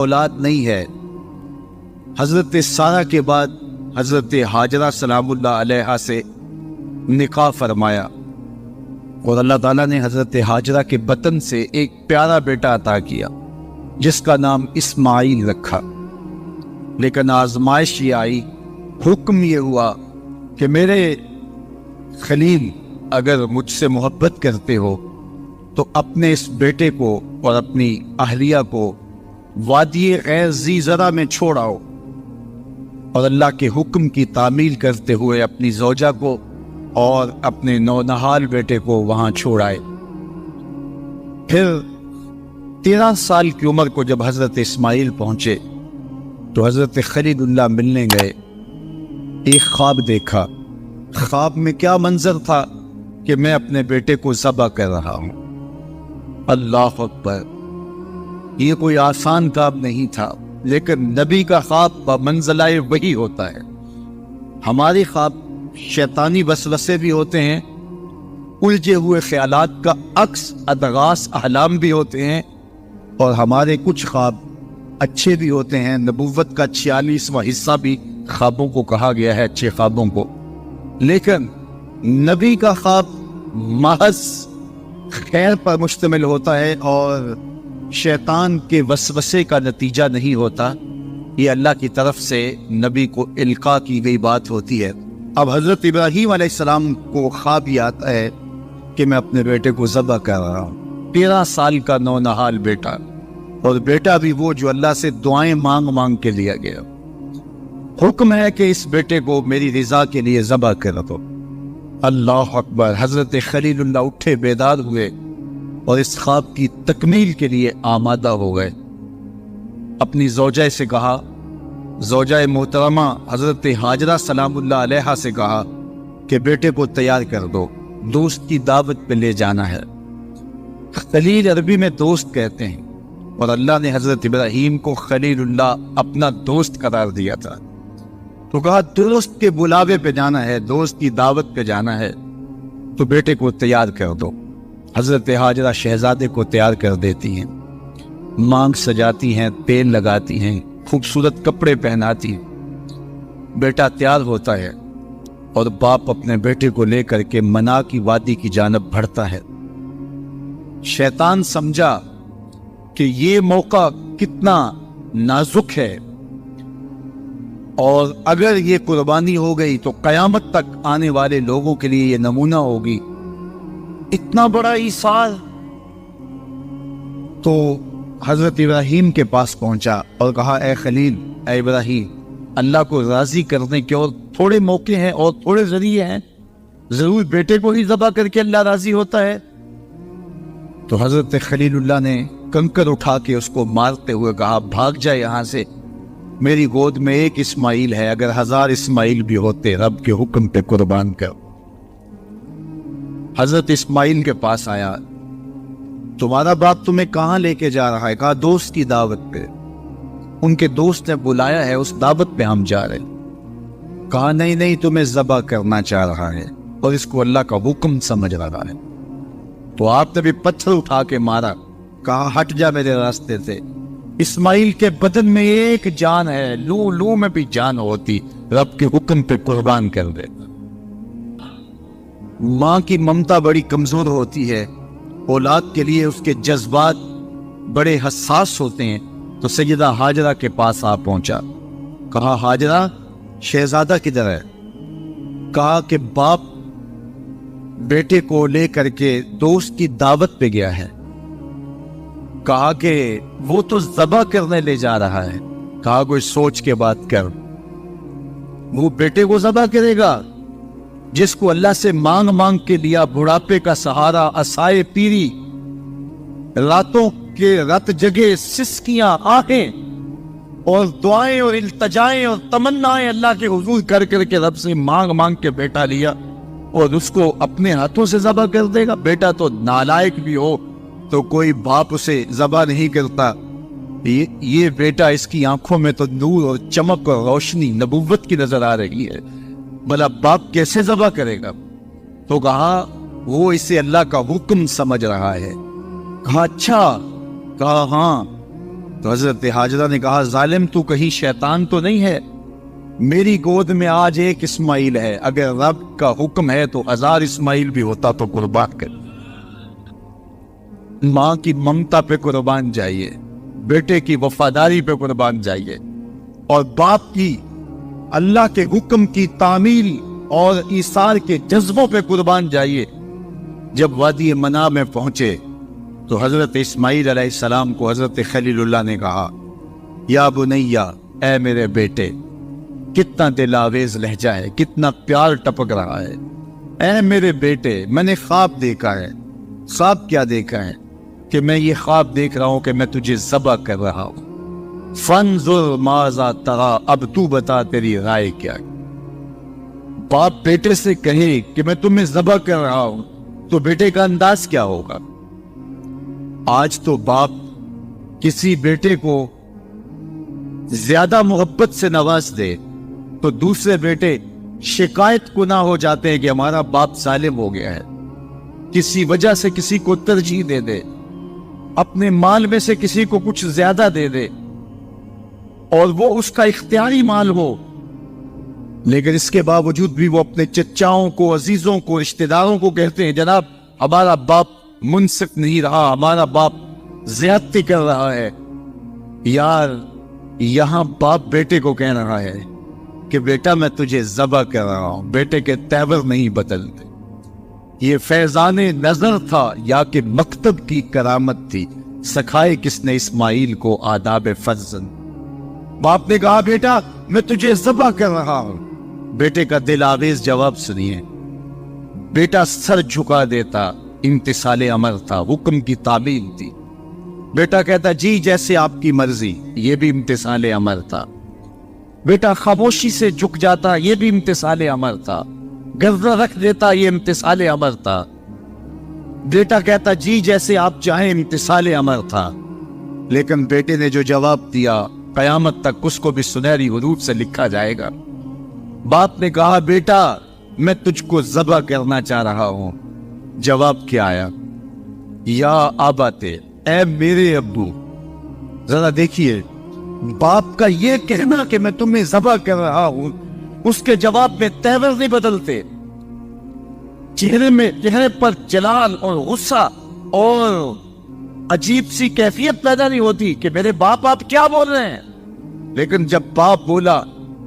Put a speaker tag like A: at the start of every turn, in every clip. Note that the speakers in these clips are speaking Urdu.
A: اولاد نہیں ہے۔ حضرت سارہ کے بعد حضرت ہاجرہ سلام اللہ علیہا سے نکاح فرمایا اور اللہ تعالیٰ نے حضرت ہاجرہ کے بطن سے ایک پیارا بیٹا عطا کیا جس کا نام اسماعیل رکھا۔ لیکن آزمائش یہ آئی، حکم یہ ہوا کہ میرے خلیل اگر مجھ سے محبت کرتے ہو تو اپنے اس بیٹے کو اور اپنی اہلیہ کو وادی غیر ذی زرع میں چھوڑ آؤ، اور اللہ کے حکم کی تعمیل کرتے ہوئے اپنی زوجہ کو اور اپنے نونہال بیٹے کو وہاں چھوڑ آئے۔ پھر 13 سال کی عمر کو جب حضرت اسماعیل پہنچے تو حضرت خلیل اللہ ملنے گئے۔ ایک خواب دیکھا۔ خواب میں کیا منظر تھا کہ میں اپنے بیٹے کو ذبح کر رہا ہوں۔ اللہ اکبر! یہ کوئی آسان کام نہیں تھا، لیکن نبی کا خواب بمنزلہ وحی ہوتا ہے۔ ہمارے خواب شیطانی وسوسے بھی ہوتے ہیں، الجھے ہوئے خیالات کا عکس اضغاث احلام بھی ہوتے ہیں، اور ہمارے کچھ خواب اچھے بھی ہوتے ہیں۔ نبوت کا 46واں حصہ بھی خوابوں کو کہا گیا ہے، اچھے خوابوں کو۔ لیکن نبی کا خواب محض خیر پر مشتمل ہوتا ہے اور شیطان کے وسوسے کا نتیجہ نہیں ہوتا، یہ اللہ کی طرف سے نبی کو القاء کی گئی بات ہوتی ہے۔ اب حضرت ابراہیم علیہ السلام کو خواب یہ آتا ہے کہ میں اپنے بیٹے کو ذبح کر رہا ہوں، 13 سال کا نونہال بیٹا، اور بیٹا بھی وہ جو اللہ سے دعائیں مانگ مانگ کے لیا گیا۔ حکم ہے کہ اس بیٹے کو میری رضا کے لیے ذبح کر دو۔ اللہ اکبر! حضرت خلیل اللہ اٹھے، بیدار ہوئے اور اس خواب کی تکمیل کے لیے آمادہ ہو گئے۔ اپنی زوجہ سے کہا، زوجہ محترمہ حضرت ہاجرہ سلام اللہ علیہا سے کہا کہ بیٹے کو تیار کر دو، دوست کی دعوت پہ لے جانا ہے۔ خلیل عربی میں دوست کہتے ہیں، اور اللہ نے حضرت ابراہیم کو خلیل اللہ اپنا دوست قرار دیا تھا، تو کہا دوست کے بلاوے پہ جانا ہے، دوست کی دعوت پہ جانا ہے، تو بیٹے کو تیار کر دو۔ حضرت ہاجرہ شہزادے کو تیار کر دیتی ہیں، مانگ سجاتی ہیں، تیل لگاتی ہیں، خوبصورت کپڑے پہناتی ہیں۔ بیٹا تیار ہوتا ہے اور باپ اپنے بیٹے کو لے کر کے منا کی وادی کی جانب بڑھتا ہے۔ شیطان سمجھا کہ یہ موقع کتنا نازک ہے، اور اگر یہ قربانی ہو گئی تو قیامت تک آنے والے لوگوں کے لیے یہ نمونہ ہوگی، اتنا بڑا ایثار۔ تو حضرت ابراہیم کے پاس پہنچا اور کہا، اے خلیل، اے ابراہیم، اللہ کو راضی کرنے کے اور تھوڑے موقع ہیں اور تھوڑے ذریعے ہیں، ضرور بیٹے کو ہی ذبح کر کے اللہ راضی ہوتا ہے؟ تو حضرت خلیل اللہ نے کنکر اٹھا کے اس کو مارتے ہوئے کہا، بھاگ جائے یہاں سے، میری گود میں ایک اسماعیل ہے، اگر 1000 اسماعیل بھی ہوتے رب کے حکم پہ قربان کر۔ حضرت اسماعیل کے پاس آیا، تمہارا باپ تمہیں کہاں لے کے جا رہا ہے؟ کہا دوست کی دعوت پہ، ان کے دوست نے بلایا ہے، اس دعوت پہ ہم جا رہے ہیں۔ کہا نہیں، تمہیں ذبح کرنا چاہ رہا ہے اور اس کو اللہ کا حکم سمجھ رہا ہے۔ تو آپ نے بھی پتھر اٹھا کے مارا، کہا ہٹ جا میرے راستے سے۔ اسماعیل کے بدن میں ایک جان ہے، لو میں بھی جان ہوتی، رب کے حکم پہ قربان کر دے۔ ماں کی ممتا بڑی کمزور ہوتی ہے، اولاد کے لیے اس کے جذبات بڑے حساس ہوتے ہیں۔ تو سیدہ ہاجرہ کے پاس آ پہنچا، کہا ہاجرہ، شہزادہ کدھر ہے؟ کہا کہ باپ بیٹے کو لے کر کے دوست کی دعوت پہ گیا ہے۔ کہا کہ وہ تو ذبح کرنے لے جا رہا ہے۔ کہا کوئی سوچ کے بات کر، وہ بیٹے کو ذبح کرے گا جس کو اللہ سے مانگ مانگ کے لیا، بڑھاپے کا سہارا، عصائے پیری، راتوں کے رت جگے، سسکیاں، آہیں اور دعائیں اور التجائیں اور تمنائیں اللہ کے حضور کر کر کے رب سے مانگ مانگ کے بیٹا لیا، اور اس کو اپنے ہاتھوں سے ذبح کر دے گا؟ بیٹا تو نالائق بھی ہو تو کوئی باپ اسے ذبح نہیں کرتا۔ یہ بیٹا، اس کی آنکھوں میں تو نور اور چمک اور روشنی نبوت کی نظر آ رہی ہے، بھلا باپ کیسے ذبح کرے گا؟ تو کہا وہ اسے اللہ کا حکم سمجھ رہا ہے۔ کہا اچھا؟ کہا ہاں۔ تو حضرت حاجرہ نے کہا ظالم تو کہیں شیطان تو نہیں ہے؟ میری گود میں آج ایک اسماعیل ہے، اگر رب کا حکم ہے تو 1000 اسماعیل بھی ہوتا تو قربان کر۔ ماں کی ممتا پہ قربان جائیے، بیٹے کی وفاداری پہ قربان جائیے، اور باپ کی اللہ کے حکم کی تعمیل اور ایثار کے جذبوں پہ قربان جائیے۔ جب وادی منا میں پہنچے تو حضرت اسماعیل علیہ السلام کو حضرت خلیل اللہ نے کہا یا بنیا، اے میرے بیٹے، کتنا دل آویز لہجہ ہے، کتنا پیار ٹپک رہا ہے۔ اے میرے بیٹے، میں نے خواب دیکھا ہے۔ خواب کیا دیکھا ہے؟ کہ میں یہ خواب دیکھ رہا ہوں کہ میں تجھے ذبح کر رہا ہوں۔ فانظر ماذا ترى، اب تو بتا تیری رائے کیا ہے۔ باپ بیٹے سے کہے کہ میں تمہیں ذبح کر رہا ہوں تو بیٹے کا انداز کیا ہوگا؟ آج تو باپ کسی بیٹے کو زیادہ محبت سے نواز دے تو دوسرے بیٹے شکایت کو نہ ہو جاتے ہیں کہ ہمارا باپ ظالم ہو گیا ہے، کسی وجہ سے کسی کو ترجیح دے دے، اپنے مال میں سے کسی کو کچھ زیادہ دے دے اور وہ اس کا اختیاری مال ہو، لیکن اس کے باوجود بھی وہ اپنے چچاؤں کو، عزیزوں کو، رشتہ داروں کو کہتے ہیں جناب ہمارا باپ منصف نہیں رہا، ہمارا باپ زیادتی کر رہا ہے۔ یار یہاں باپ بیٹے کو کہہ رہا ہے کہ بیٹا میں تجھے ذبح کر رہا ہوں، بیٹے کے تیور نہیں بدلتے۔ یہ فیضان نظر تھا یا کہ مکتب کی کرامت تھی؟ سکھائے کس نے اسماعیل کو آداب فرزند؟ باپ نے کہا بیٹا میں تجھے ذبح کر رہا ہوں۔ بیٹے کا دل آویز جواب سنیے۔ بیٹا سر جھکا دیتا، امتثال امر تھا، حکم کی تعمیل تھی۔ بیٹا کہتا جی جیسے آپ کی مرضی، یہ بھی امتثال امر تھا۔ بیٹا خاموشی سے جھک جاتا، یہ بھی امتثال امر تھا۔ گردہ رکھ دیتا، یہ امتثال امر تھا۔ بیٹا کہتا جی جیسے آپ چاہیں، امتثال امر تھا۔ لیکن بیٹے نے جو جواب دیا قیامت تک اس کو بھی سنہری حروف سے لکھا جائے گا۔ باپ نے کہا بیٹا میں تجھ کو ذبح کرنا چاہ رہا ہوں۔ جواب کیا آیا؟ یا آباتے، اے میرے ابو۔ ذرا دیکھیے باپ کا یہ کہنا کہ میں تمہیں ذبح کر رہا ہوں، اس کے جواب میں تیور نہیں بدلتے، چہرے پر جلال اور غصہ اور عجیب سی کیفیت پیدا نہیں ہوتی کہ میرے باپ آپ کیا بول رہے ہیں۔ لیکن جب باپ بولا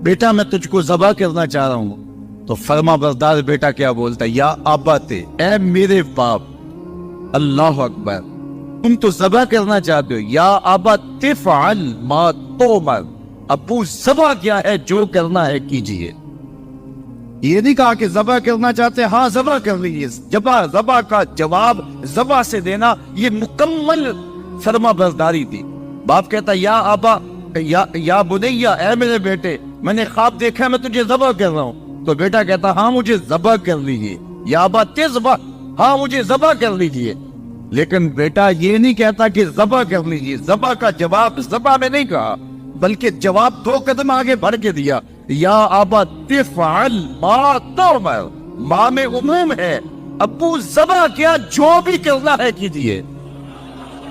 A: بیٹا میں تجھ کو ذبح کرنا چاہ رہا ہوں تو فرما بردار بیٹا کیا بولتا؟ یا آباتے، اے میرے باپ۔ اللہ اکبر، تم تو ذبح کرنا چاہتے ہو۔ یا آبا تفعل ما تؤمر، ابو ذبح کیا ہے، جو کرنا ہے کیجئے۔ یہ نہیں کہا کہ ذبح کرنا چاہتے ہاں ذبح کر لیجیے۔ ذبح کا جواب ذبح سے دینا یہ مکمل فرما برداری تھی۔ باپ کہتا یا آبا، یا بنیا، اے میرے بیٹے میں نے خواب دیکھا، میں تجھے ذبح کر رہا ہوں۔ تو بیٹا کہتا ہاں مجھے ذبح کر لیجیے۔ یا آبا تذبح، ہاں مجھے ذبح کر لیجیے۔ لیکن بیٹا یہ نہیں کہتا کہ ذبح کر لیجیے۔ ذبح کا جواب ذبح میں نہیں کہا، بلکہ جواب 2 قدم آگے بڑھ کے دیا۔ یا آبا تفعل ما تؤمر، ماں میں عموم ہے، ابو ذبح کیا، جو بھی کرنا ہے کیجیے۔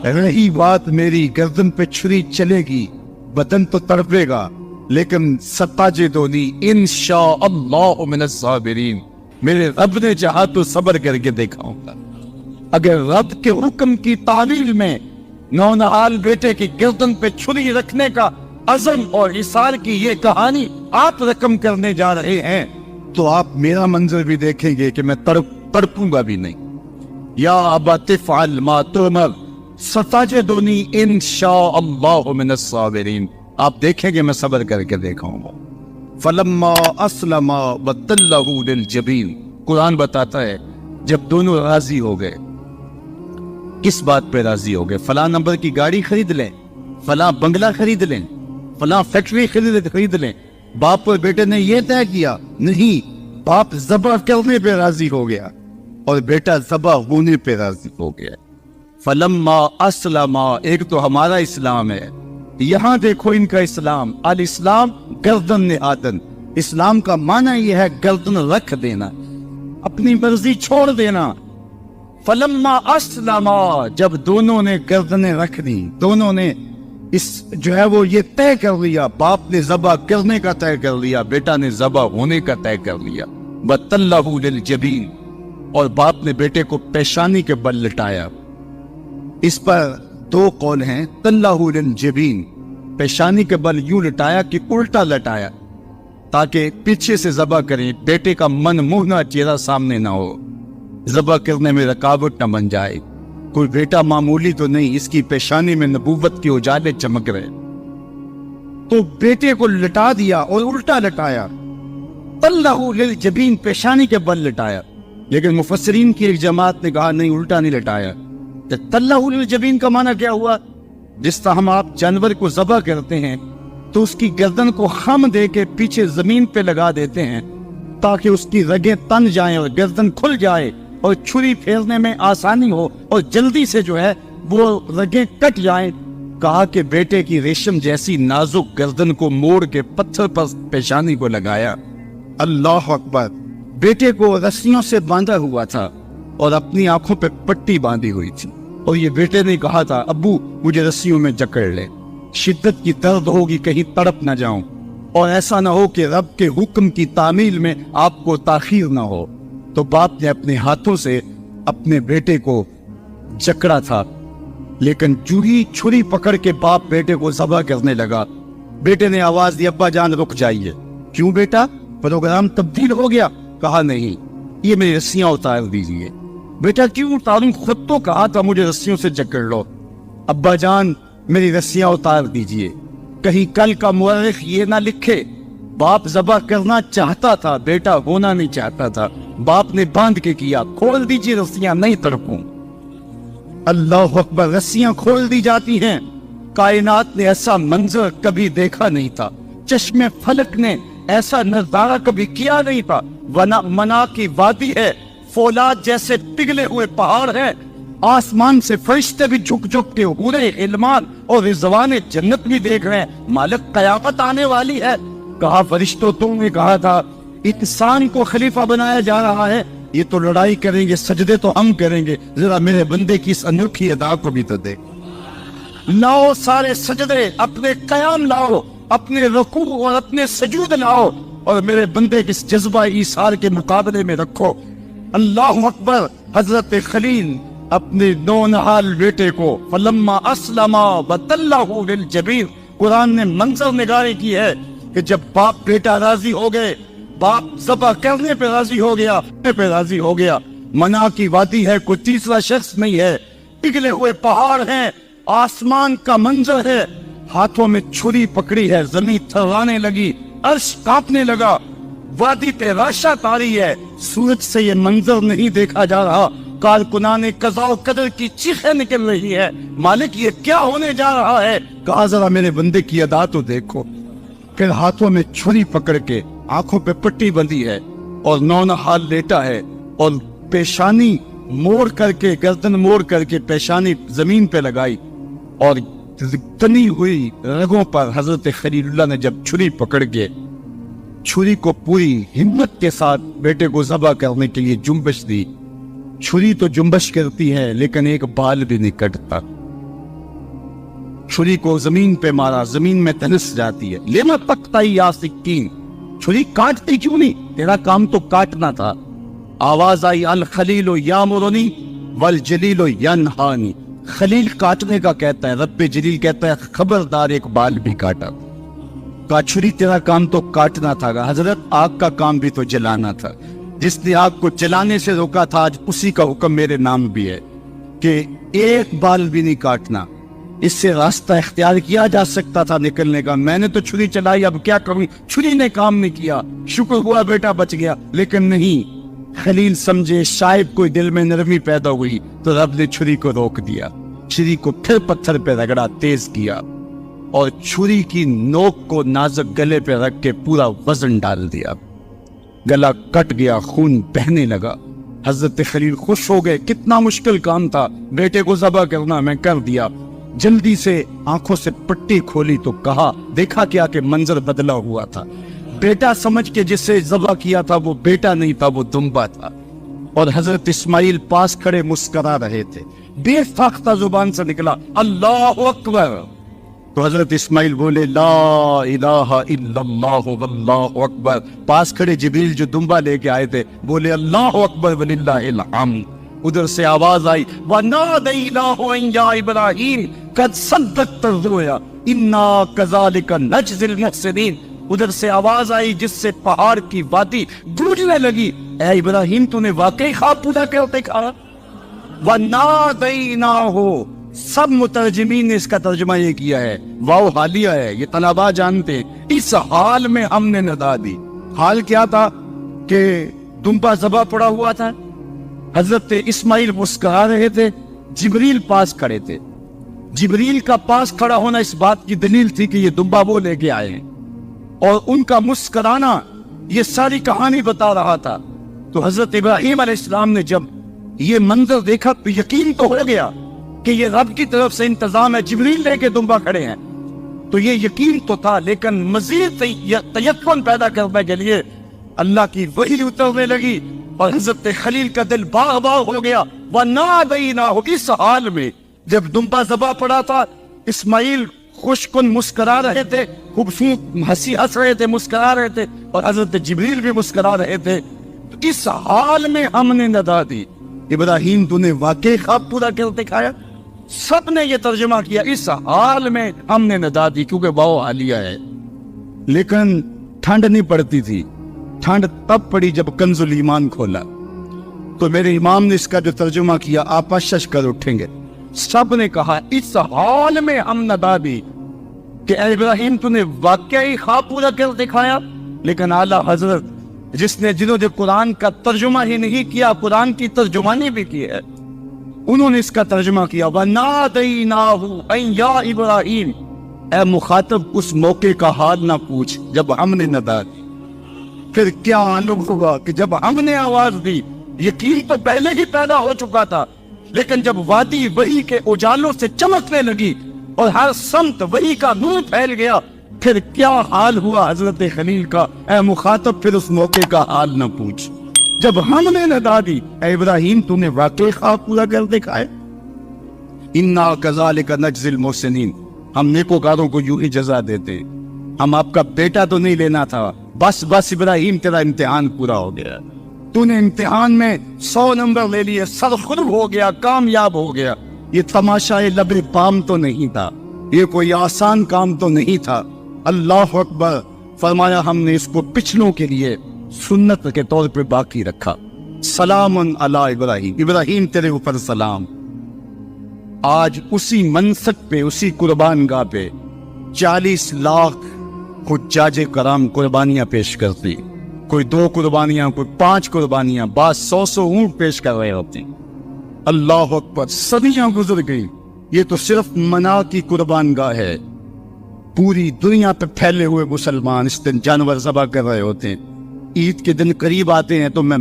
A: رہی بات میری، گردن پہ چھری چلے گی، بدن تو تڑپے گا، لیکن ستاجدونی انشاءاللہ من الصابرین، میرے رب نے چاہا تو صبر کر کے دکھاؤں گا۔ اگر رب کے حکم کی تعمیل میں نونہال بیٹے کی گردن پہ چھری رکھنے کا عزم اور اصرار کی یہ کہانی آپ رقم کرنے جا رہے ہیں تو آپ میرا منظر بھی دیکھیں گے کہ میں تڑپوں گا بھی نہیں۔ یا ابا تفعل ما تؤمر ستجدنی انشاءاللہ من الصابرین، آپ دیکھیں گے میں صبر کر کے دیکھاؤں گا۔ فلما اسلم وتلہ للجبین، قرآن بتاتا ہے جب دونوں راضی ہو گئے، کس بات پہ راضی ہو گئے؟ فلاں نمبر کی گاڑی خرید لیں، فلاں بنگلہ خرید لیں، فلاں فیکٹری خرید لیں۔ باپ اور بیٹے نے یہ طے کیا نہیں، باپ ذبح کرنے پہ راضی ہو گیا اور بیٹا ذبح ہونے پہ راضی ہو گیا۔ فلما اسلم، ایک تو ہمارا اسلام ہے، یہاں دیکھو ان کا اسلام، الاسلام گردن نہادن۔ اسلام کا معنی یہ ہے گردن رکھ دینا، اپنی مرضی چھوڑ دینا۔ فلما اسلم، جب دونوں نے گردنیں رکھ دی، دونوں نے اس جو ہے وہ یہ طے کر لیا، باپ نے ذبح کرنے کا طے کر لیا، بیٹا نے ذبح ہونے کا طے کر لیا۔ وَتَلَّهُ لِلْجَبِينِ، اور باپ نے بیٹے کو پیشانی کے بل لٹایا۔ اس پر دو قول ہیں۔ تَلَّهُ لِلْجَبِينِ، پیشانی کے بل یوں لٹایا کہ الٹا لٹایا تاکہ پیچھے سے ذبح کریں، بیٹے کا من موہنا چہرہ سامنے نہ ہو، ذبح کرنے میں رکاوٹ نہ بن جائے۔ کوئی بیٹا معمولی تو نہیں، اس کی پیشانی میں نبوت کے اجالے چمک رہے، تو بیٹے کو لٹا دیا اور الٹا لٹایا۔ طَلَّهُ لِلْجَبِينِ، پیشانی کے بل لٹایا۔ لیکن مفسرین کی ایک جماعت نے کہا نہیں، الٹا نہیں لٹایا۔ طَلَّهُ لِلْجَبِينِ کا معنی کیا ہوا؟ جس طرح ہم آپ جانور کو ذبح کرتے ہیں تو اس کی گردن کو خم دے کے پیچھے زمین پہ لگا دیتے ہیں تاکہ اس کی رگیں تن جائیں اور گردن کھل جائے اور چھری پھیرنے میں آسانی ہو اور جلدی سے جو ہے وہ رگیں کٹ جائیں۔ کہا کہ بیٹے کی ریشم جیسی نازک گردن کو موڑ کے پتھر پر پیشانی کو لگایا۔ اللہ اکبر! بیٹے کو رسیوں سے باندھا ہوا تھا اور اپنی آنکھوں پہ پٹی باندھی ہوئی تھی، اور یہ بیٹے نے کہا تھا ابو مجھے رسیوں میں جکڑ لے، شدت کی درد ہوگی، کہیں تڑپ نہ جاؤں، اور ایسا نہ ہو کہ رب کے حکم کی تعمیل میں آپ کو تاخیر نہ ہو۔ تو باپ نے اپنے ہاتھوں سے اپنے بیٹے کو جکڑا تھا، لیکن جو ہی چھری پکڑ کے باپ بیٹے کو ذبح کرنے لگا، بیٹے نے آواز دی ابا جان رک جائیے۔ کیوں بیٹا، پروگرام تبدیل ہو گیا؟ کہا نہیں، یہ میری رسیاں اتار دیجیے۔ بیٹا کیوں اتاروں، خود تو کہا تھا مجھے رسیوں سے جکڑ لو۔ ابا جان میری رسیاں اتار دیجیے، کہیں کل کا مورخ یہ نہ لکھے باپ ذبح کرنا چاہتا تھا، بیٹا ہونا نہیں چاہتا تھا، باپ نے باندھ کے کیا۔ کھول دیجیے رسیاں، نہیں تڑپوں۔ اللہ اکبر! رسیاں کھول دی جاتی ہیں۔ کائنات نے ایسا منظر کبھی دیکھا نہیں تھا، چشم فلک نے ایسا نظارہ کبھی کیا نہیں تھا۔ منا کی وادی ہے، فولاد جیسے پگھلے ہوئے پہاڑ ہیں، آسمان سے فرشتے بھی جھک جھک کے حورے علمان اور رضوان جنت بھی دیکھ رہے ہیں۔ مالک قیامت آنے والی ہے۔ کہا فرشتوں تم نے کہا تھا انسان کو خلیفہ بنایا جا رہا ہے، یہ تو لڑائی کریں گے، سجدے تو ہم کریں گے، ذرا میرے بندے کی اس انوکھی ادا کو بھی تو دیکھ۔ لاؤ سارے سجدے، اپنے قیام لاؤ، اپنے رکوع اور اپنے سجود لاؤ، اور میرے بندے کے اس جذبہ ایثار کے مقابلے میں رکھو۔ اللہ اکبر! حضرت خلیل اپنے نونہال بیٹے کو فلما اسلما وتلہ للجبین، قرآن نے منظر نگاری کی ہے کہ جب باپ بیٹا راضی ہو گئے، باپ ذبح کرنے پہ راضی ہو گیا، منا کی وادی ہے، کوئی تیسرا شخص نہیں ہے، پگھلے ہوئے پہاڑ ہیں، آسمان کا منظر ہے، ہاتھوں میں چھری پکڑی ہے، زمین تھرانے لگی، عرش کانپنے لگا، وادی پہ راشا تاری ہے، سورج سے یہ منظر نہیں دیکھا جا رہا، کارکنان قضاء و قدر کی چیخیں نکل رہی ہے، مالک یہ کیا ہونے جا رہا ہے؟ کہا ذرا میرے بندے کی ادا تو دیکھو۔ پھر ہاتھوں میں چھری پکڑ کے آنکھوں پہ پٹی بندھی ہے اور نونہال لیٹا ہے، اور پیشانی موڑ کر کے، گردن موڑ کر کے پیشانی زمین پہ لگائی، اور تنی ہوئی رگوں پر حضرت خلیل اللہ نے جب چھری پکڑ کے چھری کو پوری ہمت کے ساتھ بیٹے کو ذبح کرنے کے لیے جنبش دی۔ چھری تو جنبش کرتی ہے لیکن ایک بال بھی نہیں کٹتا۔ چھری کو زمین پہ مارا، زمین میں تنس جاتی ہے۔ لما تقطعی یا سکین، چھری کاٹتی کیوں نہیں؟ تیرا کام تو کاٹنا تھا۔ آواز آئی الخلیل یامرنی والجلیل ینہانی، خلیل کاٹنے کا کہتا ہے، رب جلیل کہتا ہے خبردار ایک بال بھی کاٹا۔ چھری تیرا کام تو کاٹنا تھا، حضرت آگ کا کام بھی تو جلانا تھا، جس نے آگ کو جلانے سے روکا تھا آج اسی کا حکم میرے نام بھی ہے کہ ایک بال بھی نہیں کاٹنا۔ اس سے راستہ اختیار کیا جا سکتا تھا نکلنے کا، میں نے تو چھری چلائی، اب کیا کروں؟ چھری نے کام نہیں کیا، شکر ہوا بیٹا بچ گیا، لیکن نہیں، خلیل سمجھے شاید کوئی دل میں نرمی پیدا ہوئی تو رب نے چھری کو روک دیا، چھری کو پھر پتھر پہ رگڑا، تیز کیا، اور چھری کی نوک کو نازک گلے پہ رکھ کے پورا وزن ڈال دیا، گلا کٹ گیا، خون بہنے لگا۔ حضرت خلیل خوش ہو گئے، کتنا مشکل کام تھا، بیٹے کو ذبح کرنا، میں کر دیا۔ جلدی سے آنکھوں سے پٹی کھولی تو کہا، دیکھا کیا کہ منظر بدلا ہوا تھا، بیٹا سمجھ کے جسے ذبح کیا تھا وہ بیٹا نہیں تھا، وہ دمبا تھا، اور حضرت اسماعیل پاس کھڑے مسکرا رہے تھے۔ بے فاختہ زبان سے نکلا اللہ اکبر، تو حضرت اسماعیل بولے لا الہ الا اللہ واللہ اکبر. پاس کھڑے جبریل جو دمبا لے کے آئے تھے بولے اللہ اکبر وللہ الحمد. ادھر سے آواز آئی وَنَادَيْنَاهُ أَن يَا إِبْرَاهِيمُ قَدْ صَدَّقْتَ الرُّؤْيَا إِنَّا كَذَلِكَ نَجْزِي الْمُحْسِنِينَ. ادھر سے آواز آئی جس سے پہاڑ کی وادی گونجنے لگی, اے ابراہیم تو نے واقعی خواب پورا کر دکھا. وَنَادَيْنَاهُ, سب مترجمین نے اس کا ترجمہ یہ کیا ہے, واو حالیہ ہے, یہ طلباء جانتے ہیں. اس حال میں ہم نے ندا دی. حال کیا تھا کہ دمبا ذبح پڑا ہوا تھا, حضرت اسماعیل مسکرا رہے تھے, جبریل پاس کھڑے تھے. جبریل کا پاس کھڑا ہونا اس بات کی دلیل تھی کہ یہ دمبا وہ لے کے آئے ہیں, اور ان کا مسکرانا یہ ساری کہانی بتا رہا تھا. تو حضرت ابراہیم علیہ السلام نے جب یہ منظر دیکھا تو یقین تو ہو گیا کہ یہ رب کی طرف سے انتظام ہے, جبریل لے کے دمبا کھڑے ہیں. تو یہ یقین تو تھا, لیکن مزید تیقن پیدا کرنے کے لیے اللہ کی وحی اترنے لگی اور حضرت خلیل کا دل باغ باغ ہو گیا. وَنَادَيْنَاهُ, اس حال میں جب دمبا ذبح پڑا تھا, اسماعیل خوش کن مسکرا رہے تھے, خوبصورت ہنس رہے تھے, مسکرا رہے تھے, اور حضرت جبریل بھی مسکرا رہے تھے. تو اس حال میں ہم نے ندا دی. ابراہیم تو نے واقعی خواب پورا کر دکھایا. سب نے یہ ترجمہ کیا اس حال میں ہم نے ندا دی, کیونکہ واو حالیہ ہے. لیکن ٹھنڈ نہیں پڑتی تھی. ٹھنڈ تب پڑی جب کنز الایمان کھولا. تو میرے امام نے اس کا جو ترجمہ کیا آپ شش کر اٹھیں گے. سب نے کہا اس حال میں ہم ندا دی کہ اے ابراہیم تو نے واقعی خواب پورا کر دکھایا. لیکن اعلیٰ حضرت جنہوں نے قرآن کا ترجمہ ہی نہیں کیا, قرآن کی ترجمانی بھی کی ہے, انہوں نے اس کا ترجمہ کیا وَنَادَيْنَاهُ أَن يَا إِبْرَاهِيمُ. اے مخاطب اس موقع کا حال نہ پوچھ جب ہم نے ندا دی. پھر کیا معلوم ہوا کہ جب ہم نے آواز دی, یقین تو پہلے ہی پیدا ہو چکا تھا, لیکن جب وادی وحی کے اجالوں سے چمکنے لگی اور ہر سمت وحی کا نور پھیل گیا, پھر کیا حال ہوا حضرت خلیل کا. اے مخاطب پھر اس موقع کا حال نہ پوچھ جب ہم نے ندا دی. اے ابراہیم تو نے واقعی خواب پورا کر دکھائے. اِنَّا كَذَلِكَ نَجْزِي الْمُحْسِنِينَ, ہم نیکوکاروں کو یوں ہی جزا دیتے. ہم آپ کا بیٹا تو نہیں لینا تھا, بس ابراہیم تیرا امتحان پورا ہو گیا. تو نے امتحان میں 100 نمبر لے لیے, سرخرو ہو گیا, کامیاب ہو گیا. یہ تماشائے لب پام تو نہیں تھا, یہ کوئی آسان کام تو نہیں تھا. اللہ اکبر. فرمایا ہم نے اس کو پچھلوں کے لیے سنت کے طور پہ باقی رکھا. سلام علی ابراہیم, ابراہیم تیرے اوپر سلام. آج اسی منصب پہ, اسی قربان گاہ پہ 40 لاکھ حجاج کرام قربانیاں پیش کرتی. کوئی 2 قربانیاں, کوئی 5 قربانیاں, بعض 100 اونٹ پیش کر رہے ہوتے ہیں. اللہ اکبر. صدیاں گزر گئی. یہ تو صرف منا کی قربان گاہ ہے. پوری دنیا پہ پھیلے ہوئے مسلمان اس دن جانور ذبح کر رہے ہوتے ہیں. عید کے دن قریب آتے ہیں تو میں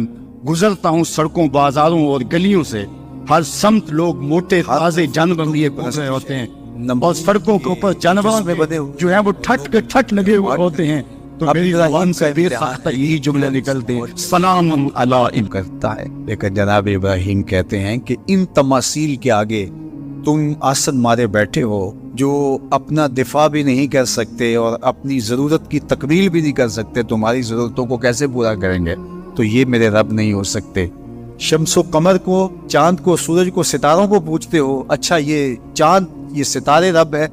A: گزرتا ہوں سڑکوں, بازاروں اور گلیوں سے, ہر سمت لوگ موٹے تازے جانور لیے پہنچ رہے ہوتے ہیں, اور سڑکوں کے اوپر جانور جو ہیں وہ ٹھٹ لگے ہوئے ہوتے ہیں. تو میری زبان سے بے ساختہ یہی جملے نکلتے ہیں, سلام علی کرتا ہے. لیکن جناب ابراہیم کہتے ہیں کہ ان تماثیل کے آگے تم آسن مارے بیٹھے ہو, جو اپنا دفاع بھی نہیں کر سکتے اور اپنی ضرورت کی تکمیل بھی نہیں کر سکتے, تمہاری ضرورتوں کو کیسے پورا کریں گے؟ تو یہ میرے رب نہیں ہو سکتے. شمس و قمر کو, چاند کو, سورج کو, ستاروں کو پوچھتے ہو, اچھا یہ چاند, یہ ستارے رب ہے.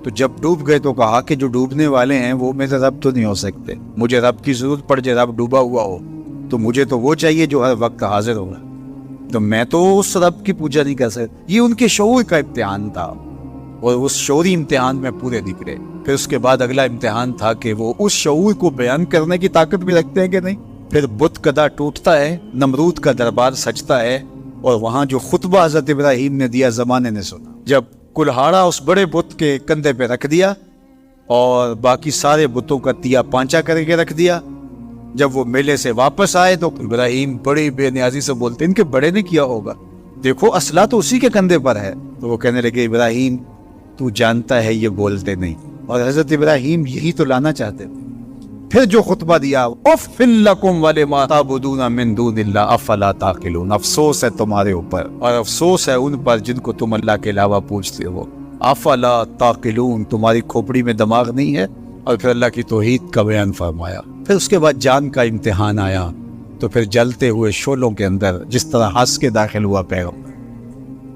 A: تو جب ڈوب گئے تو کہا کہ جو ڈوبنے والے ہیں وہ میرے رب تو نہیں ہو سکتے. مجھے رب کی ضرورت پڑ جائے, رب ڈوبا ہوا ہو, تو مجھے تو وہ چاہیے جو ہر وقت حاضر ہوگا. تو میں تو اس رب کی پوجا نہیں کر سکتا. یہ ان کے شعور کا امتحان تھا, اور اس شعوری امتحان میں پورے نکلے. پھر اس کے بعد اگلا امتحان تھا کہ وہ اس شعور کو بیان کرنے کی طاقت بھی رکھتے ہیں کہ نہیں. پھر بت کدا ٹوٹتا ہے, نمرود کا دربار سجتا ہے, اور وہاں جو خطبہ حضرت ابراہیم نے دیا زمانے نے سنا. جب کلہاڑا اس بڑے بت کے کندھے پہ رکھ دیا اور باقی سارے بتوں کا تیا پانچا کر کے رکھ دیا, جب وہ میلے سے واپس آئے تو ابراہیم بڑی بے نیازی سے بولتے, ان کے بڑے نے کیا ہوگا, دیکھو اسلحہ تو اسی کے کندھے پر ہے. تو وہ کہنے لگے ابراہیم تو جانتا ہے یہ بولتے نہیں, اور حضرت ابراہیم یہی تو لانا چاہتے تھے. پھر جو خطبہ دیا, اُفٍّ لَكُمْ وَلِمَا تَعْبُدُونَ مِن دُونِ اللَّهِ أَفَلَا تَعْقِلُونَ, افسوس ہے تمہارے اوپر اور افسوس ہے ان پر جن کو تم اللہ کے علاوہ پوجتے ہو. افلا تعقلون، تمہاری کھوپڑی میں دماغ نہیں ہے؟ اور پھر اللہ کی توحید کا بیان فرمایا۔ پھر اس کے بعد جان کا امتحان آیا، تو پھر جلتے ہوئے شعلوں کے اندر جس طرح ہنس کے داخل ہوا پیغمبر،